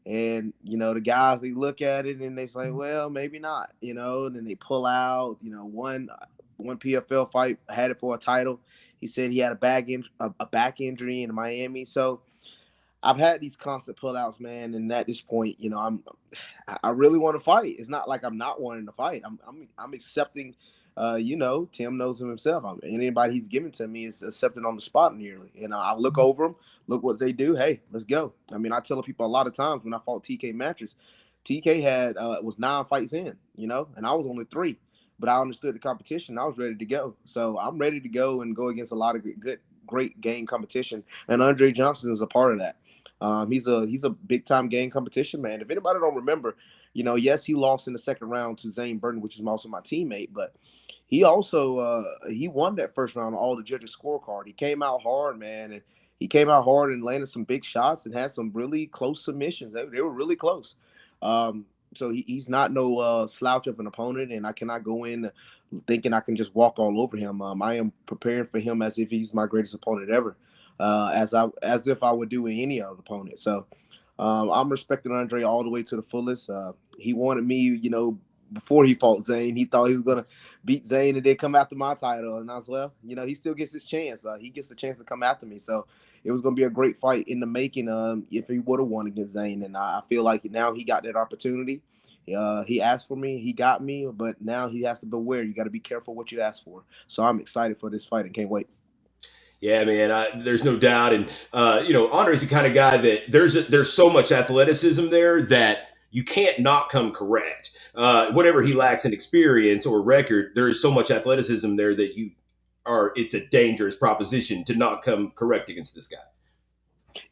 And, the guys, they look at it and they say, well, maybe not, and then they pull out, one PFL fight, had it for a title. He said he had a back injury in Miami. So I've had these constant pullouts, man. And at this point, I really want to fight. It's not like I'm not wanting to fight. I'm accepting, Tim knows him himself. Anybody he's given to me is accepted on the spot nearly. And I look over them, look what they do. Hey, let's go. I tell people a lot of times when I fought TK Mattress, TK had was 9 fights in, and I was only 3. But I understood the competition. I was ready to go. So I'm ready to go and go against a lot of great game competition. And Andre Johnson is a part of that. He's a big time game competition, man. If anybody don't remember, yes, he lost in the second round to Zane Burton, which is also my teammate, but he also he won that first round on all the judges' scorecard. He came out hard, man, and he came out hard and landed some big shots and had some really close submissions. They were really close. So he's not no slouch of an opponent, and I cannot go in thinking I can just walk all over him. I am preparing for him as if he's my greatest opponent ever, as if I would do with any other opponent. So I'm respecting Andre all the way to the fullest. He wanted me, before he fought Zane. He thought he was gonna beat Zane and then come after my title, and I was, well, he still gets his chance. He gets a chance to come after me. So it was gonna be a great fight in the making. If he would have won against Zane, and I feel like now he got that opportunity. He asked for me, he got me, but now he has to beware. You got to be careful what you ask for. So I'm excited for this fight and can't wait. Yeah, man, there's no doubt. And, Andre's the kind of guy that there's so much athleticism there that you can't not come correct. Whatever he lacks in experience or record, there is so much athleticism there that it's a dangerous proposition to not come correct against this guy.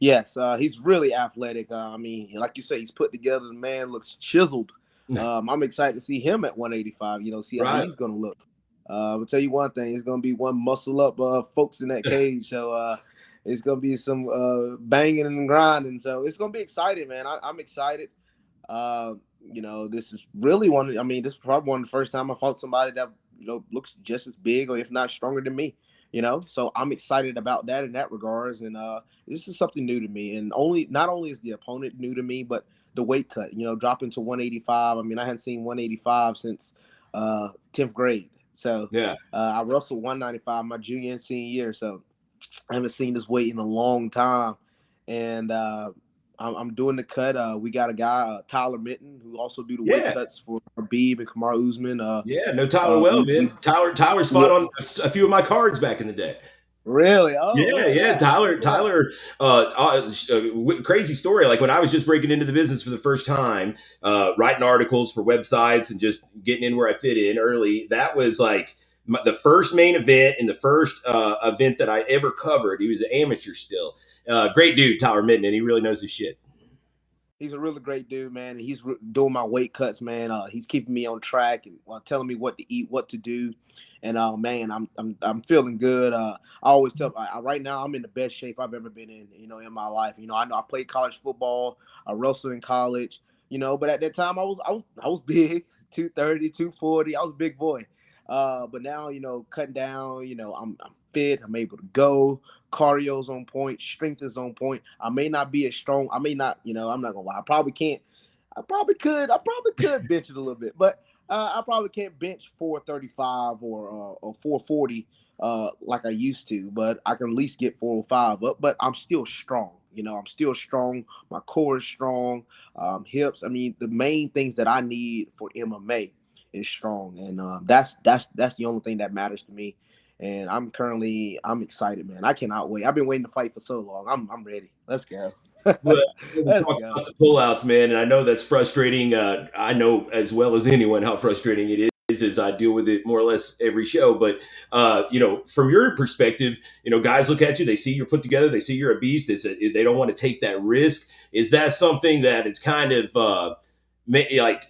Yes, he's really athletic. Like you say, he's put together. The man looks chiseled. I'm excited to see him at 185, see how he's going to look. I'll tell you one thing, it's going to be one muscle up folks in that cage. So it's going to be some banging and grinding. So it's going to be exciting, man. I'm excited. This is really this is probably one of the first time I fought somebody that, looks just as big or if not stronger than me, so I'm excited about that in that regards. And this is something new to me. And not only is the opponent new to me, but the weight cut, dropping to 185. I hadn't seen 185 since 10th grade. So yeah, I wrestled 195 my junior and senior year. So I haven't seen this weight in a long time. And I'm doing the cut. We got a guy, Tyler Minton, who also do the weight cuts for Khabib and Kamaru Usman. Tyler well, man. Tyler's fought on a few of my cards back in the day. Really? Oh, yeah. Tyler. Crazy story. Like when I was just breaking into the business for the first time, writing articles for websites and just getting in where I fit in early. That was like the first main event and the first event that I ever covered. He was an amateur still. Great dude, Tyler Minton, and he really knows his shit. He's a really great dude, man. And he's doing my weight cuts, man. He's keeping me on track and telling me what to eat, what to do. And man, I'm feeling good. I always tell right now I'm in the best shape I've ever been in, in my life. I know I played college football, I wrestled in college, but at that time I was big, 230, 240. I was a big boy. But now, cutting down, I'm fit, I'm able to go. Cardio's on point, strength is on point. I may not be as strong. I may not, I'm not gonna lie. I probably could bench it a little bit, but I probably can't bench 435 or 440 like I used to, but I can at least get 405 up. But I'm still strong. I'm still strong. My core is strong. Hips. The main things that I need for MMA is strong, and that's the only thing that matters to me. And I'm excited, man. I cannot wait. I've been waiting to fight for so long. I'm ready. Let's go. Well, let's talk about the pullouts, man. And I know that's frustrating. I know as well as anyone how frustrating it is, as I deal with it more or less every show. But from your perspective, guys look at you, they see you're put together, they see you're a beast. They don't want to take that risk. Is that something that it's kind of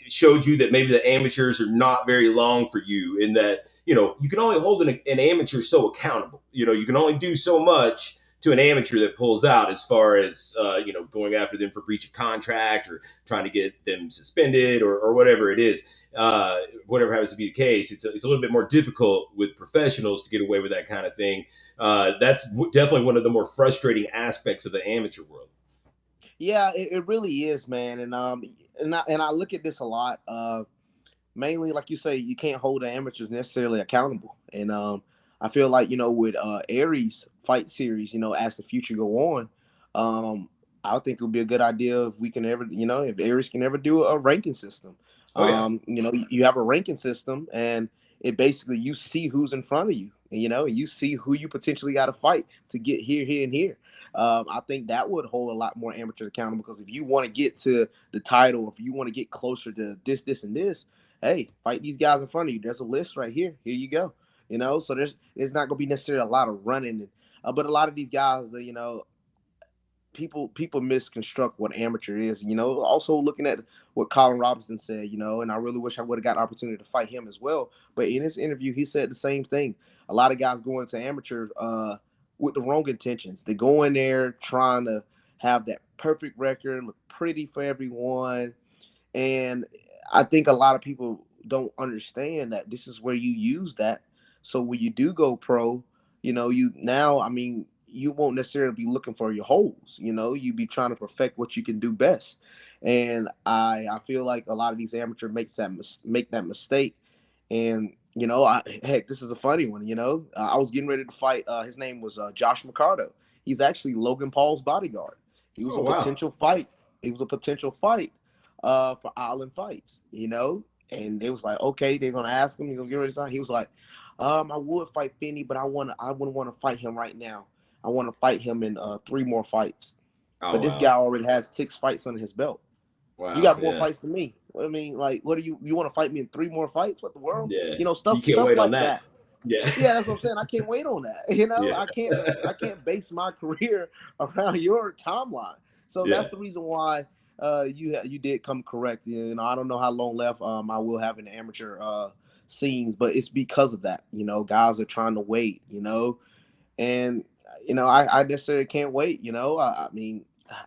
showed you that maybe the amateurs are not very long for you, in that you can only hold an amateur so accountable. You can only do so much to an amateur that pulls out, as far as going after them for breach of contract or trying to get them suspended or whatever it is. Whatever happens to be the case, it's a little bit more difficult with professionals to get away with that kind of thing. That's definitely one of the more frustrating aspects of the amateur world. Yeah, it really is, man. And I look at this a lot. Mainly, like you say, you can't hold the amateurs necessarily accountable. And I feel like, with Aries fight series, as the future go on, I think it would be a good idea if we can ever, if Aries can ever do a ranking system. You have a ranking system, and it basically, you see who's in front of you, and, you see who you potentially got to fight to get here, and here. I think that would hold a lot more amateurs accountable, because if you want to get to the title, if you want to get closer to this, and this, hey, fight these guys in front of you. There's a list right here. Here you go. So there's not going to be necessarily a lot of running. But a lot of these guys, people misconstruct what amateur is. Also looking at what Colin Robinson said, and I really wish I would have got an opportunity to fight him as well. But in his interview, he said the same thing. A lot of guys go into amateur with the wrong intentions. They go in there trying to have that perfect record, look pretty for everyone. And I think a lot of people don't understand that this is where you use that. So when you do go pro, you won't necessarily be looking for your holes. You be trying to perfect what you can do best. And I feel like a lot of these amateurs make that mistake. And this is a funny one. I was getting ready to fight. His name was Josh Mercado. He's actually Logan Paul's bodyguard. He was potential fight. He was a potential fight for Island Fights. And it was like, okay, they're gonna ask him. He's gonna get ready to sign. He was like, I would fight Finney, but I wouldn't want to fight him right now. I want to fight him in 3 more fights. But this guy already has 6 fights under his belt. Wow, you got more fights than me. I mean, like, what do you want to fight me in 3 more fights? What the world? Yeah. Stuff you can't wait like on that. Yeah. Yeah, that's what I'm saying. I can't wait on that. Yeah. I can't base my career around your timeline. So that's the reason why you did come correct. I don't know how long left I will have in the amateur scenes, but it's because of that. Guys are trying to wait. And I necessarily can't wait.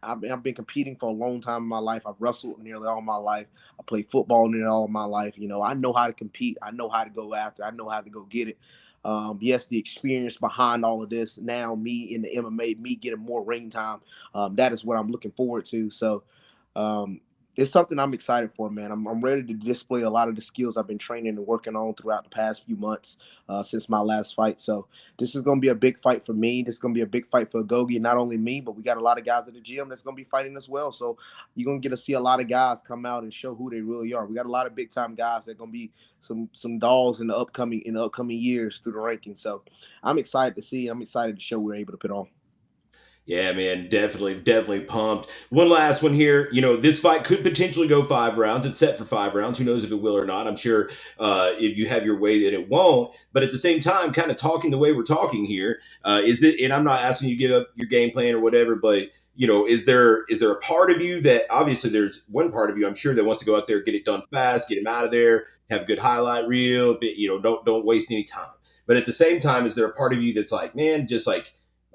I've been competing for a long time in my life. I've wrestled nearly all my life. I played football nearly all my life. I know how to compete. I know how to go after. I know how to go get it. Yes, the experience behind all of this, now me in the MMA, me getting more ring time, that is what I'm looking forward to. So it's something I'm excited for, man. I'm ready to display a lot of the skills I've been training and working on throughout the past few months since my last fight. So this is going to be a big fight for me. This is going to be a big fight for Agogi, not only me, but we got a lot of guys at the gym that's going to be fighting as well. So you're going to get to see a lot of guys come out and show who they really are. We got a lot of big-time guys that are going to be some dogs in the upcoming years through the rankings. So I'm excited to see. I'm excited to show we're able to put on. Yeah, man, definitely pumped. One last one here. This fight could potentially go 5 rounds. It's set for 5 rounds. Who knows if it will or not? I'm sure if you have your way that it won't. But at the same time, kind of talking the way we're talking here, and I'm not asking you to give up your game plan or whatever, but is there a part of you that, obviously there's one part of you, I'm sure, that wants to go out there, get it done fast, get him out of there, have a good highlight reel, but, don't waste any time. But at the same time, is there a part of you that's like, man, just like,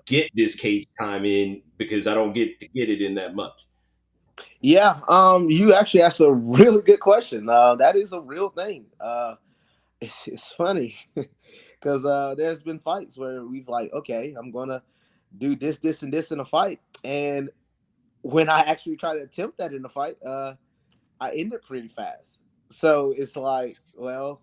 get this cage time in because I don't get to get it in that much? Yeah, you actually asked a really good question. That is a real thing. It's funny because there's been fights where we've like, okay, I'm gonna do this, and this in a fight, and when I actually try to attempt that in a fight, I end it pretty fast. So it's like, well,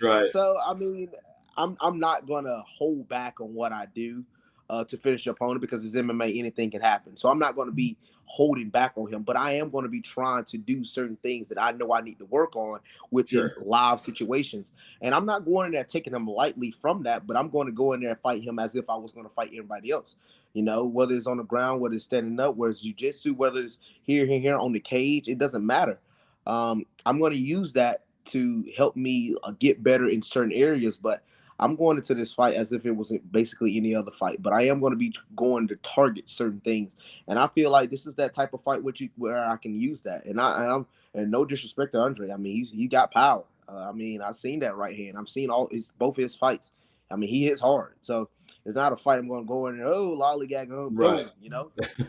right. So I mean, I'm not gonna hold back on what I do to finish your opponent because it's MMA, anything can happen. So I'm not gonna be holding back on him, but I am gonna be trying to do certain things that I know I need to work on within live situations. And I'm not going in there taking him lightly from that, but I'm going to go in there and fight him as if I was going to fight everybody else. Whether it's on the ground, whether it's standing up, whether it's jiu-jitsu, whether it's here on the cage, it doesn't matter. I'm going to use that to help me get better in certain areas, but I'm going into this fight as if it was basically any other fight, but I am going to be going to target certain things. And I feel like this is that type of fight where I can use that. And no disrespect to Andre. I mean, he got power. I've seen that right hand. I've seen both his fights. I mean, he hits hard. So it's not a fight I'm going to go in there, lollygag, boom, right.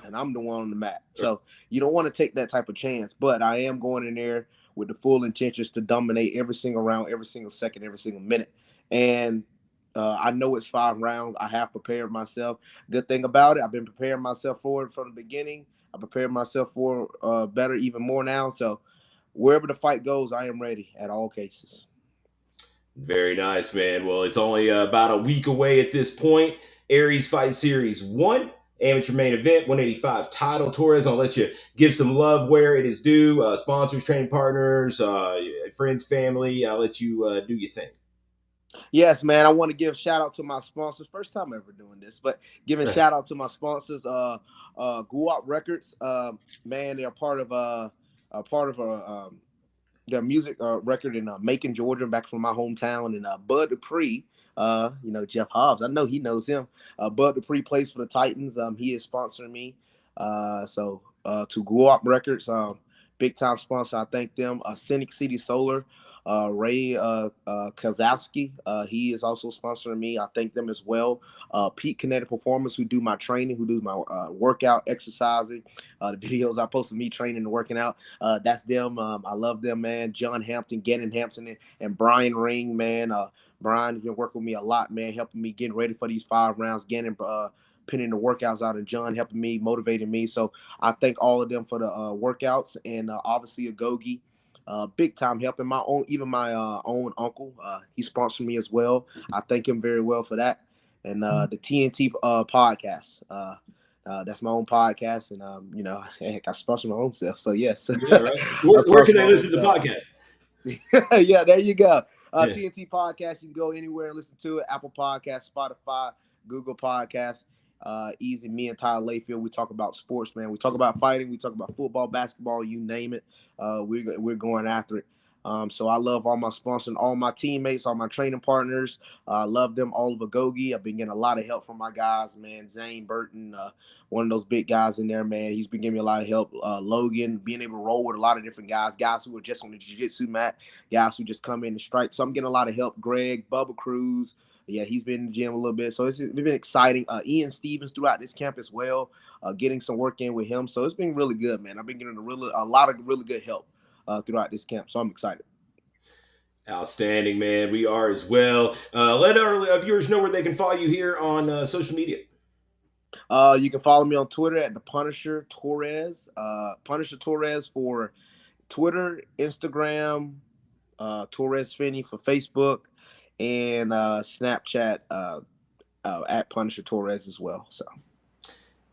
And I'm the one on the mat. So you don't want to take that type of chance. But I am going in there with the full intentions to dominate every single round, every single second, every single minute. And I know it's 5 rounds. I have prepared myself. Good thing about it, I've been preparing myself for it from the beginning. I prepared myself for better, even more now. So wherever the fight goes, I am ready at all cases. Very nice, man. Well, it's only about a week away at this point. Aries Fight Series 1, amateur main event, 185 title. Torrez, I'll let you give some love where it is due. Sponsors, training partners, friends, family. I'll let you do your thing. Yes, man. I want to give shout out to my sponsors. First time ever doing this, but giving shout out to my sponsors. Guap Records. Man, they're part of their music record in Macon, Georgia, back from my hometown. And Bud Dupree, Jeff Hobbs. I know he knows him. Bud Dupree plays for the Titans. He is sponsoring me. So to Grow Up Records, big time sponsor. I thank them. Scenic City Solar, Ray Kozowski, he is also sponsoring me. I thank them as well. Pete Kinetic Performance, who do my training, who do my workout, exercising, the videos I post of me training and working out. That's them. I love them, man. John Hampton, Gannon Hampton, and Brian Ring, man. Brian has been working with me a lot, man, helping me getting ready for these 5 rounds. Gannon pinning the workouts out, and John helping me, motivating me. So I thank all of them for the workouts, and obviously Agogi, big time helping my own uncle. He sponsored me as well. I thank him very well for that. And the TNT podcast. That's my own podcast, and heck, I sponsor my own self. So yes. Yeah, right. Where can they listen to the podcast? Yeah, there you go. Yeah. TNT podcast. You can go anywhere and listen to it. Apple Podcasts, Spotify, Google Podcasts. Easy. Me and Tyler Layfield, we talk about sports, man. We talk about fighting. We talk about football, basketball, you name it. We're going after it. So I love all my sponsors, all my teammates, all my training partners. I love them, all of Agogi. I've been getting a lot of help from my guys, man. Zane Burton, one of those big guys in there, man. He's been giving me a lot of help. Logan, being able to roll with a lot of different guys who are just on the jiu-jitsu mat, guys who just come in and strike. So I'm getting a lot of help. Greg, Bubba Cruz. Yeah, he's been in the gym a little bit. So it's been exciting. Ian Stevens throughout this camp as well, getting some work in with him. So it's been really good, man. I've been getting a lot of really good help throughout this camp. So I'm excited. Outstanding, man. We are as well. Let our viewers know where they can follow you here on social media. You can follow me on Twitter at the Punisher Torrez. Punisher Torrez for Twitter, Instagram, Torrez Finney for Facebook, and Snapchat at Punisher Torrez as well. So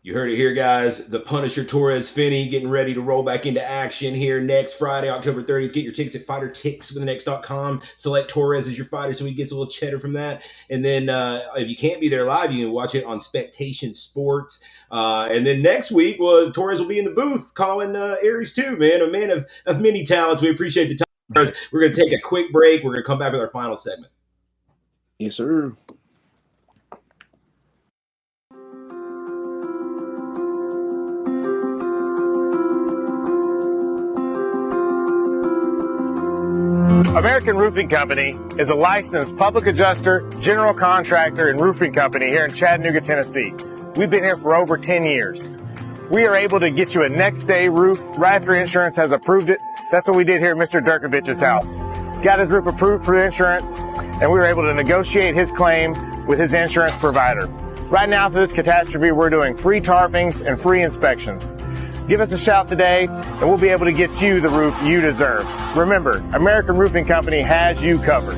you heard it here, guys. The Punisher Torrez Finney getting ready to roll back into action here next Friday, October 30th. Get your tickets at fightertix.com. Select Torrez as your fighter so he gets a little cheddar from that. And then if you can't be there live, you can watch it on Spectation Sports. And then next week, Torrez will be in the booth calling Aries too, man. A man of many talents. We appreciate the time, Torrez. We're going to take a quick break. We're going to come back with our final segment. Yes, sir. American Roofing Company is a licensed public adjuster, general contractor, and roofing company here in Chattanooga, Tennessee. We've been here for over 10 years. We are able to get you a next day roof right after insurance has approved it. That's what we did here at Mr. Durkovich's house. Got his roof approved for insurance, and we were able to negotiate his claim with his insurance provider. Right now, for this catastrophe, we're doing free tarpings and free inspections. Give us a shout today, and we'll be able to get you the roof you deserve. Remember, American Roofing Company has you covered.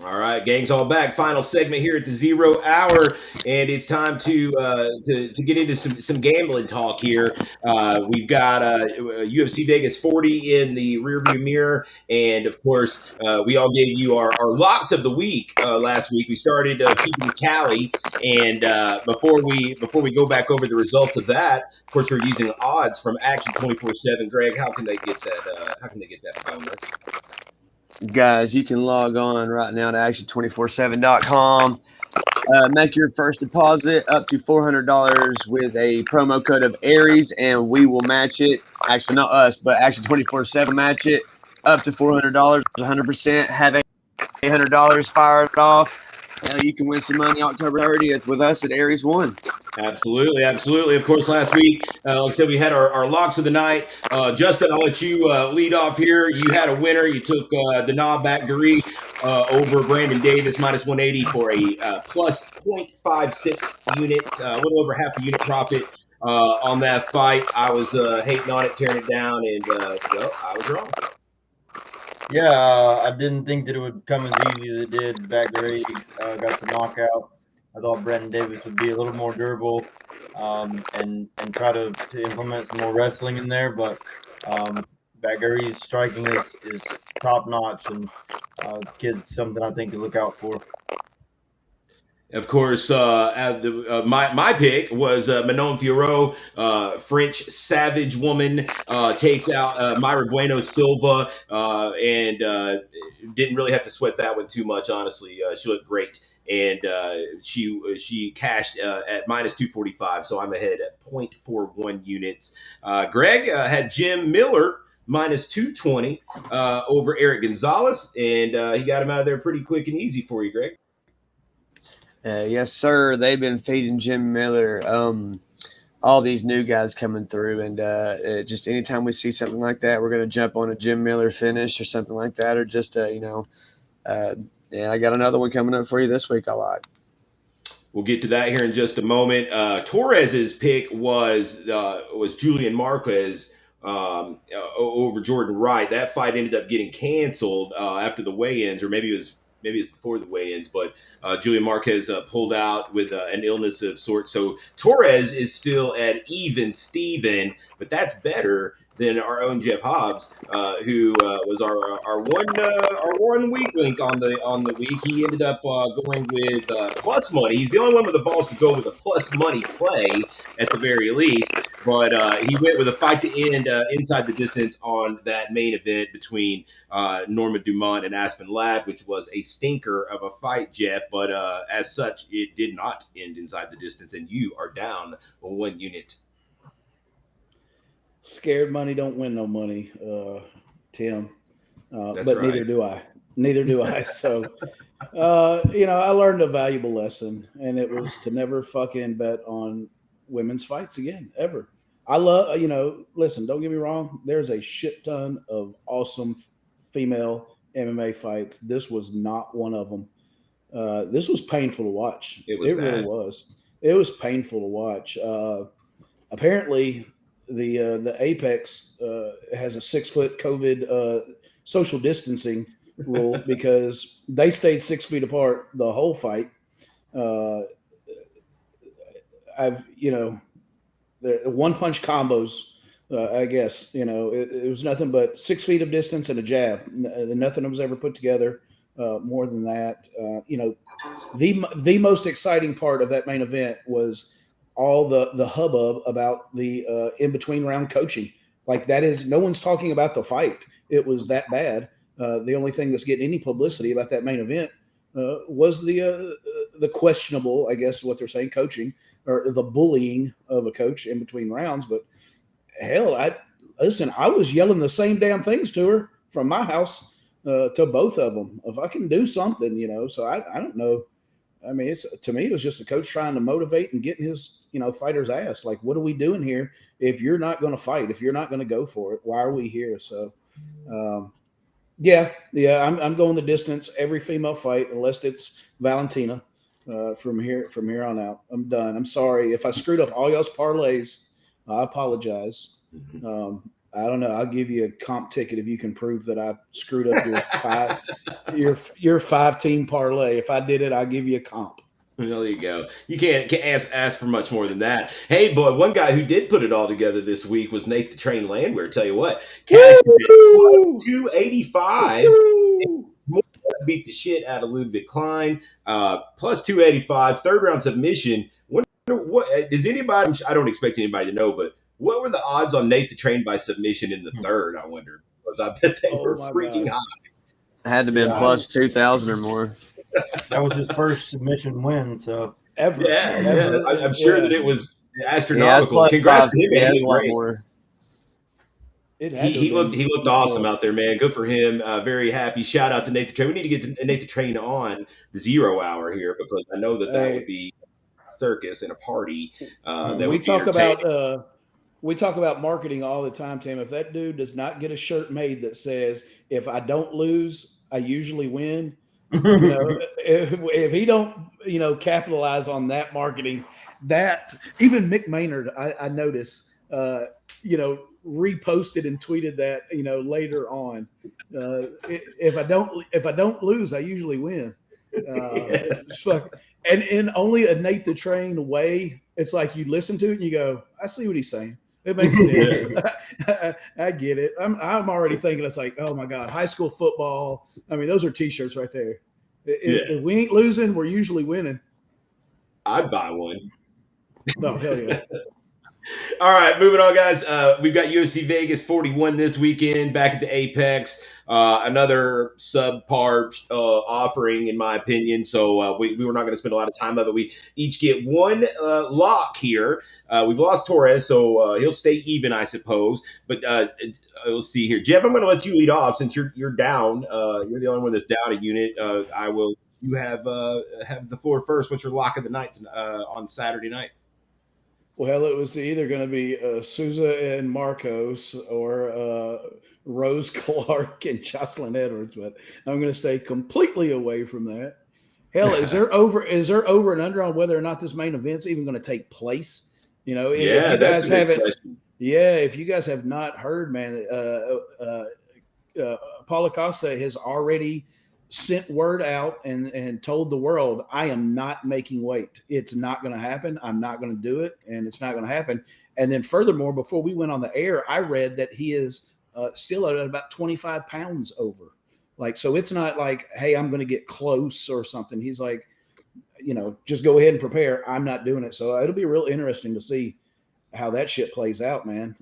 All right, gang's all back. Final segment here at the 0 hour, and it's time to get into some gambling talk here. We've got UFC Vegas 40 in the rearview mirror, and of course, we all gave you our locks of the week last week. We started keeping tally, and before we go back over the results of that, of course, we're using odds from Action 24/7. Greg, how can they get that? How can they get that bonus? Guys, you can log on right now to action247.com. Make your first deposit up to $400 with a promo code of Aries, and we will match it. Actually, not us, but Action 24/7 match it up to $400, 100%. Have $800 fired off. You can win some money October 30th with us at Aries 1. Absolutely, absolutely. Of course, last week, like I said, we had our locks of the night. Justin, I'll let you lead off here. You had a winner. You took Danab Bakgari over Brandon Davis, minus 180 for a plus 0.56 units, a little over half a unit profit on that fight. I was hating on it, tearing it down, and I was wrong. Yeah, I didn't think that it would come as easy as it did. Bakgari got the knockout. I thought Brandon Davis would be a little more durable and try to implement some more wrestling in there. But Baguri's striking is top notch, and kid's something I think to look out for. Of course, my pick was Manon Fiorot, French savage woman, takes out Mayra Bueno Silva, and didn't really have to sweat that one too much. Honestly, she looked great, and she cashed at minus 245, so I'm ahead at 0.41 units. Greg had Jim Miller minus 220 over Eric Gonzalez, and he got him out of there pretty quick and easy for you, Greg. Yes, sir. They've been feeding Jim Miller all these new guys coming through, and just anytime we see something like that, we're going to jump on a Jim Miller finish or something like that, or just I got another one coming up for you this week. I like. We'll get to that here in just a moment. Torrez's pick was Julian Marquez over Jordan Wright. That fight ended up getting canceled after the weigh-ins, or maybe it was before the weigh-ins, but Julian Marquez pulled out with an illness of sorts. So Torrez is still at even Steven, but that's better than our own Jeff Hobbs, who was our one weak link on the week. He ended up going with plus money. He's the only one with the balls to go with a plus money play at the very least. But he went with a fight to end inside the distance on that main event between Norman Dumont and Aspen Ladd, which was a stinker of a fight, Jeff. But as such, it did not end inside the distance, and you are down 1 unit. Scared money don't win no money, Tim. But right. Neither do I. So, I learned a valuable lesson, and it was to never fucking bet on women's fights again, ever. I love, listen, don't get me wrong. There's a shit ton of awesome female MMA fights. This was not one of them. This was painful to watch. It really was. It was painful to watch. Apparently, the Apex has a 6-foot COVID social distancing rule because they stayed 6 feet apart the whole fight. The one punch combos, I guess, it was nothing but 6 feet of distance and a jab. Nothing was ever put together more than that. The most exciting part of that main event was all the hubbub about the in-between round coaching. Like, that is, no one's talking about the fight. It was that bad. The only thing that's getting any publicity about that main event was the questionable, I guess what they're saying, coaching or the bullying of a coach in between rounds. But hell, I was yelling the same damn things to her from my house to both of them. If I can do something, so I don't know. I mean, to me, it was just a coach trying to motivate and getting his, fighter's ass. Like, what are we doing here? If you're not going to fight, if you're not going to go for it, why are we here? So, I'm going the distance every female fight, unless it's Valentina. From here on out, I'm done. I'm sorry if I screwed up all y'all's parlays. I apologize. I don't know. I'll give you a comp ticket if you can prove that I screwed up your your 5-team parlay. If I did it, I'll give you a comp. Well, there you go. You can't ask for much more than that. Hey, boy, one guy who did put it all together this week was Nate the Train Landwehr. Tell you what, cash 285. Beat the shit out of Ludwig Klein. Plus 285. Third round submission. What does anybody? I don't expect anybody to know, but what were the odds on Nate the Train by submission in the third? I wonder, because I bet they were freaking high. Had to be plus 2,000 or more. That was his first submission win, so ever. I'm sure that it was astronomical. Congrats to him, man. He was great. He looked awesome out there, man. Good for him. Very happy. Shout out to Nate the Train. We need to get Nate the Train on the 0 hour here, because I know that would be a circus and a party. We talk about marketing all the time, Tim. If that dude does not get a shirt made that says, "If I don't lose, I usually win," if he don't, capitalize on that marketing, that even Mick Maynard, I notice, reposted and tweeted that, later on. If I don't lose, I usually win. It's fuck, and in only a Nate the Train way, it's like you listen to it and you go, I see what he's saying. It makes sense. I get it. I'm already thinking it's like, oh my God, high school football. I mean, those are T-shirts right there. If we ain't losing, we're usually winning. I'd buy one. No, hell yeah. All right, moving on, guys. We've got UFC Vegas 41 this weekend back at the Apex. Another subpar offering, in my opinion. So we were not going to spend a lot of time of it. We each get one lock here. We've lost Torrez, so he'll stay even, I suppose. But we'll see here. Jeff, I'm going to let you lead off since you're down. You're the only one that's down a unit. I will. You have the floor first. What's your lock of the night on Saturday night? Well, it was either going to be Souza and Marcos or Rose Clark and Jocelyn Edwards, but I'm going to stay completely away from that. Hell, is there over and under on whether or not this main event's even going to take place? You know, yeah, that's a good question. Yeah, if you guys have not heard, man, Paulo Costa has already sent word out and told the world, I am not making weight. It's not going to happen. I'm not going to do it, and it's not going to happen. And then furthermore, before we went on the air, I read that he is still at about 25 pounds over. Like, so it's not like, hey, I'm going to get close or something. He's like, you know, just go ahead and prepare. I'm not doing it. So it'll be real interesting to see how that shit plays out, man.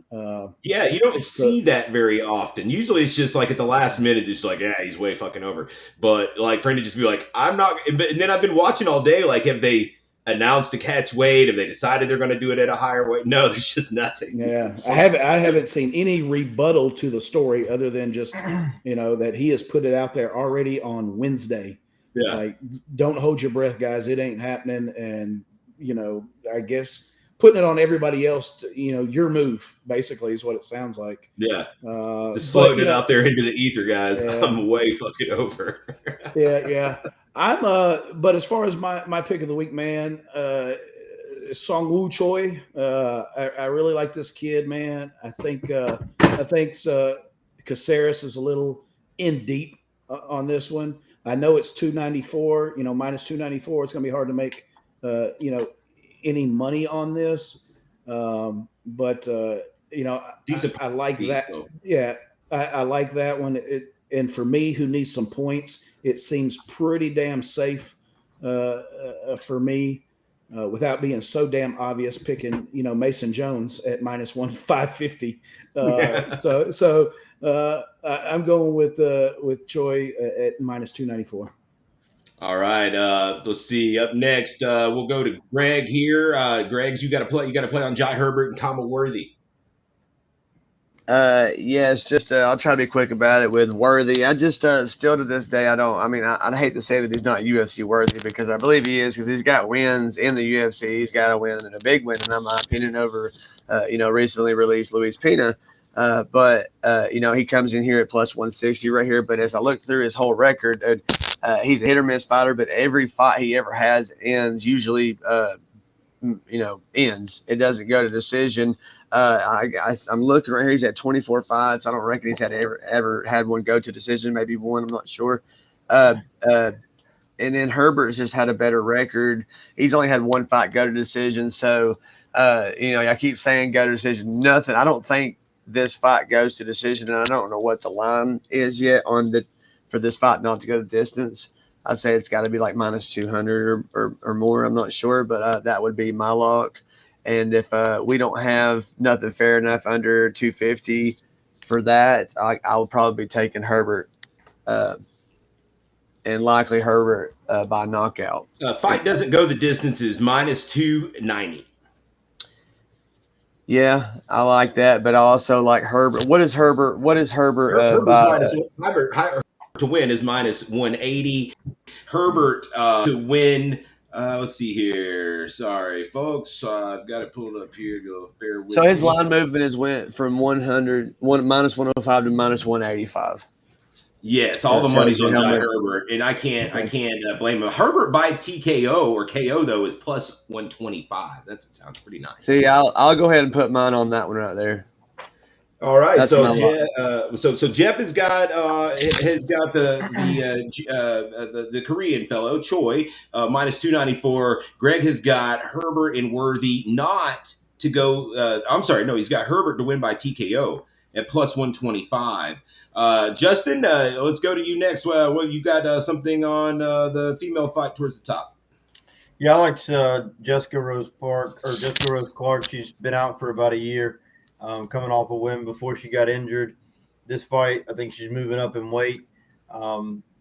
Yeah, you don't see that very often. Usually it's just like at the last minute, it's like, yeah, he's way fucking over. But like for him to just be like, I'm not, and then I've been watching all day, like, have they announced the catch weight? Have they decided they're going to do it at a higher weight? No, there's just nothing. Yeah, I haven't seen any rebuttal to the story other than just, you know, that he has put it out there already on Wednesday. Yeah. Like, don't hold your breath, guys. It ain't happening. And, you know, I guess putting it on everybody else, you know, your move basically is what it sounds like. Yeah. Just floating it out there into the ether, guys. Yeah. I'm way fucking over. Yeah. But as far as my pick of the week, man, Songwoo Choi. I really like this kid, man. I think Caceres is a little in deep on this one. I know it's 294, you know, minus 294. It's going to be hard to make, you know, any money on this. But you know, I like that. Yeah, I like that one. And for me, who needs some points, it seems pretty damn safe for me. Without being so damn obvious, picking, you know, Mason Jones at minus 550. So I'm going with Choi at minus 294. All right. Let's see. Up next, we'll go to Greg here. Greg's, you got to play on Jai Herbert and Kama Worthy. Yeah, it's just I'll try to be quick about it with Worthy. I just still to this day I'd hate to say that he's not UFC worthy because I believe he is because he's got wins in the UFC. He's got a win and a big win, in my opinion, over you know, recently released Luis Pina. But you know, he comes in here at plus 160 right here. But as I look through his whole record, he's a hit or miss fighter, but every fight he ever has ends usually you know, ends. It doesn't go to decision. I'm looking right here. He's at 24 fights. I don't reckon he's had ever had one go to decision. Maybe one. I'm not sure. And then Herbert's just had a better record. He's only had one fight go to decision. So, you know, I keep saying go to decision. Nothing. I don't think this fight goes to decision, and I don't know what the line is yet for this fight not to go the distance. I'd say it's got to be like minus 200 or more. I'm not sure, but that would be my lock. And if we don't have nothing fair enough under 250 for that, I will probably be taking Herbert and likely Herbert by knockout. Fight doesn't go the distance is minus 290. Yeah, I like that, but I also like Herbert. What is Herbert? Herbert to win is minus 180. Herbert to win. Let's see here. Sorry, folks. I've got it pulled up here. Go bear with So his me. line movement went from minus 105 to minus 185. Yes, all the money's on Jai Herbert, and I can't blame him. Herbert by TKO or KO though is plus 125. That sounds pretty nice. See, I'll go ahead and put mine on that one right there. All right, That's so what I like. so Jeff has got the Korean fellow Choi minus 294. Greg has got Herbert and Worthy not to go. I'm sorry, no, he's got Herbert to win by TKO at plus 125. Justin, let's go to you next. Well, you got something on the female fight towards the top. Yeah, I liked Jessica Rose Clark. She's been out for about a year, coming off a win before she got injured. This fight, I think she's moving up in weight.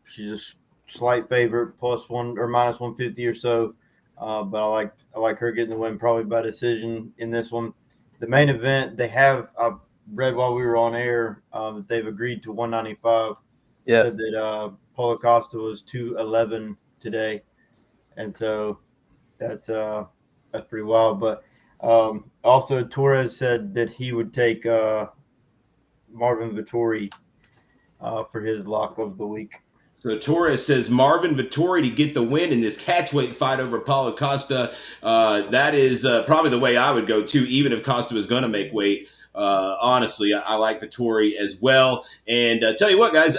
She's a slight favorite, plus one or minus 150 or so. But I like her getting the win, probably by decision in this one. The main event, I've read while we were on air that they've agreed to 195. Yeah. Said that Paulo Costa was 211 today, and so that's pretty wild. But also Torrez said that he would take Marvin Vettori for his lock of the week. So Torres says Marvin Vettori to get the win in this catchweight fight over Paulo Costa. That is probably the way I would go too, even if Costa was going to make weight. Honestly, I like Vettori as well. And tell you what, guys,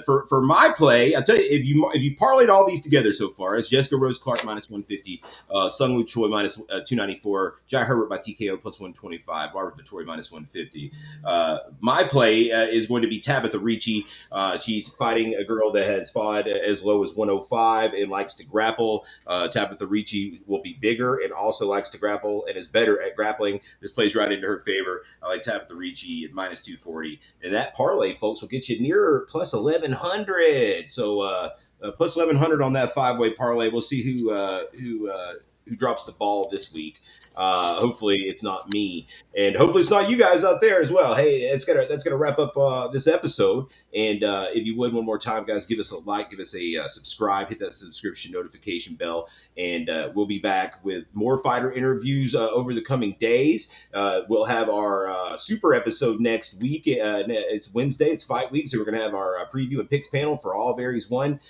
for my play, I tell you, if you parlayed all these together so far, it's Jessica Rose Clark minus 150, Sungwoo Choi minus 294, Jai Herbert by TKO plus 125, Marvin Vettori minus 150. My play is going to be Tabitha Ricci. She's fighting a girl that has fought as low as 105 and likes to grapple. Tabitha Ricci will be bigger and also likes to grapple and is better at grappling. This plays right into her favor. I like Tabitha Ricci at minus 240. And that parlay, folks, will get you nearer plus 1,100. So plus 1,100 on that five-way parlay. We'll see who drops the ball this week. Hopefully it's not me, and hopefully it's not you guys out there as well. Hey, that's gonna wrap up this episode. And if you would, one more time, guys, give us a like, give us a subscribe, hit that subscription notification bell, and we'll be back with more fighter interviews over the coming days. We'll have our super episode next week. It's Wednesday, it's fight week, so we're gonna have our preview and picks panel for All Varies 1.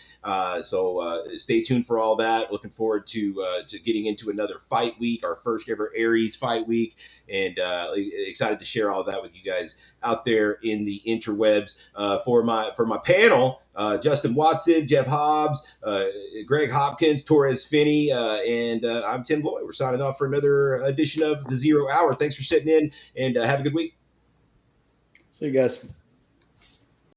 So stay tuned for all that. Looking forward to getting into another fight week, our first ever Aries fight week, and excited to share all that with you guys out there in the interwebs. For my panel, Justin Watson, Jeff Hobbs, Greg Hopkins, Torrez Finney, and I'm Tim Lloyd. We're signing off for another edition of the 0 Hour. Thanks for sitting in, and have a good week. See you guys.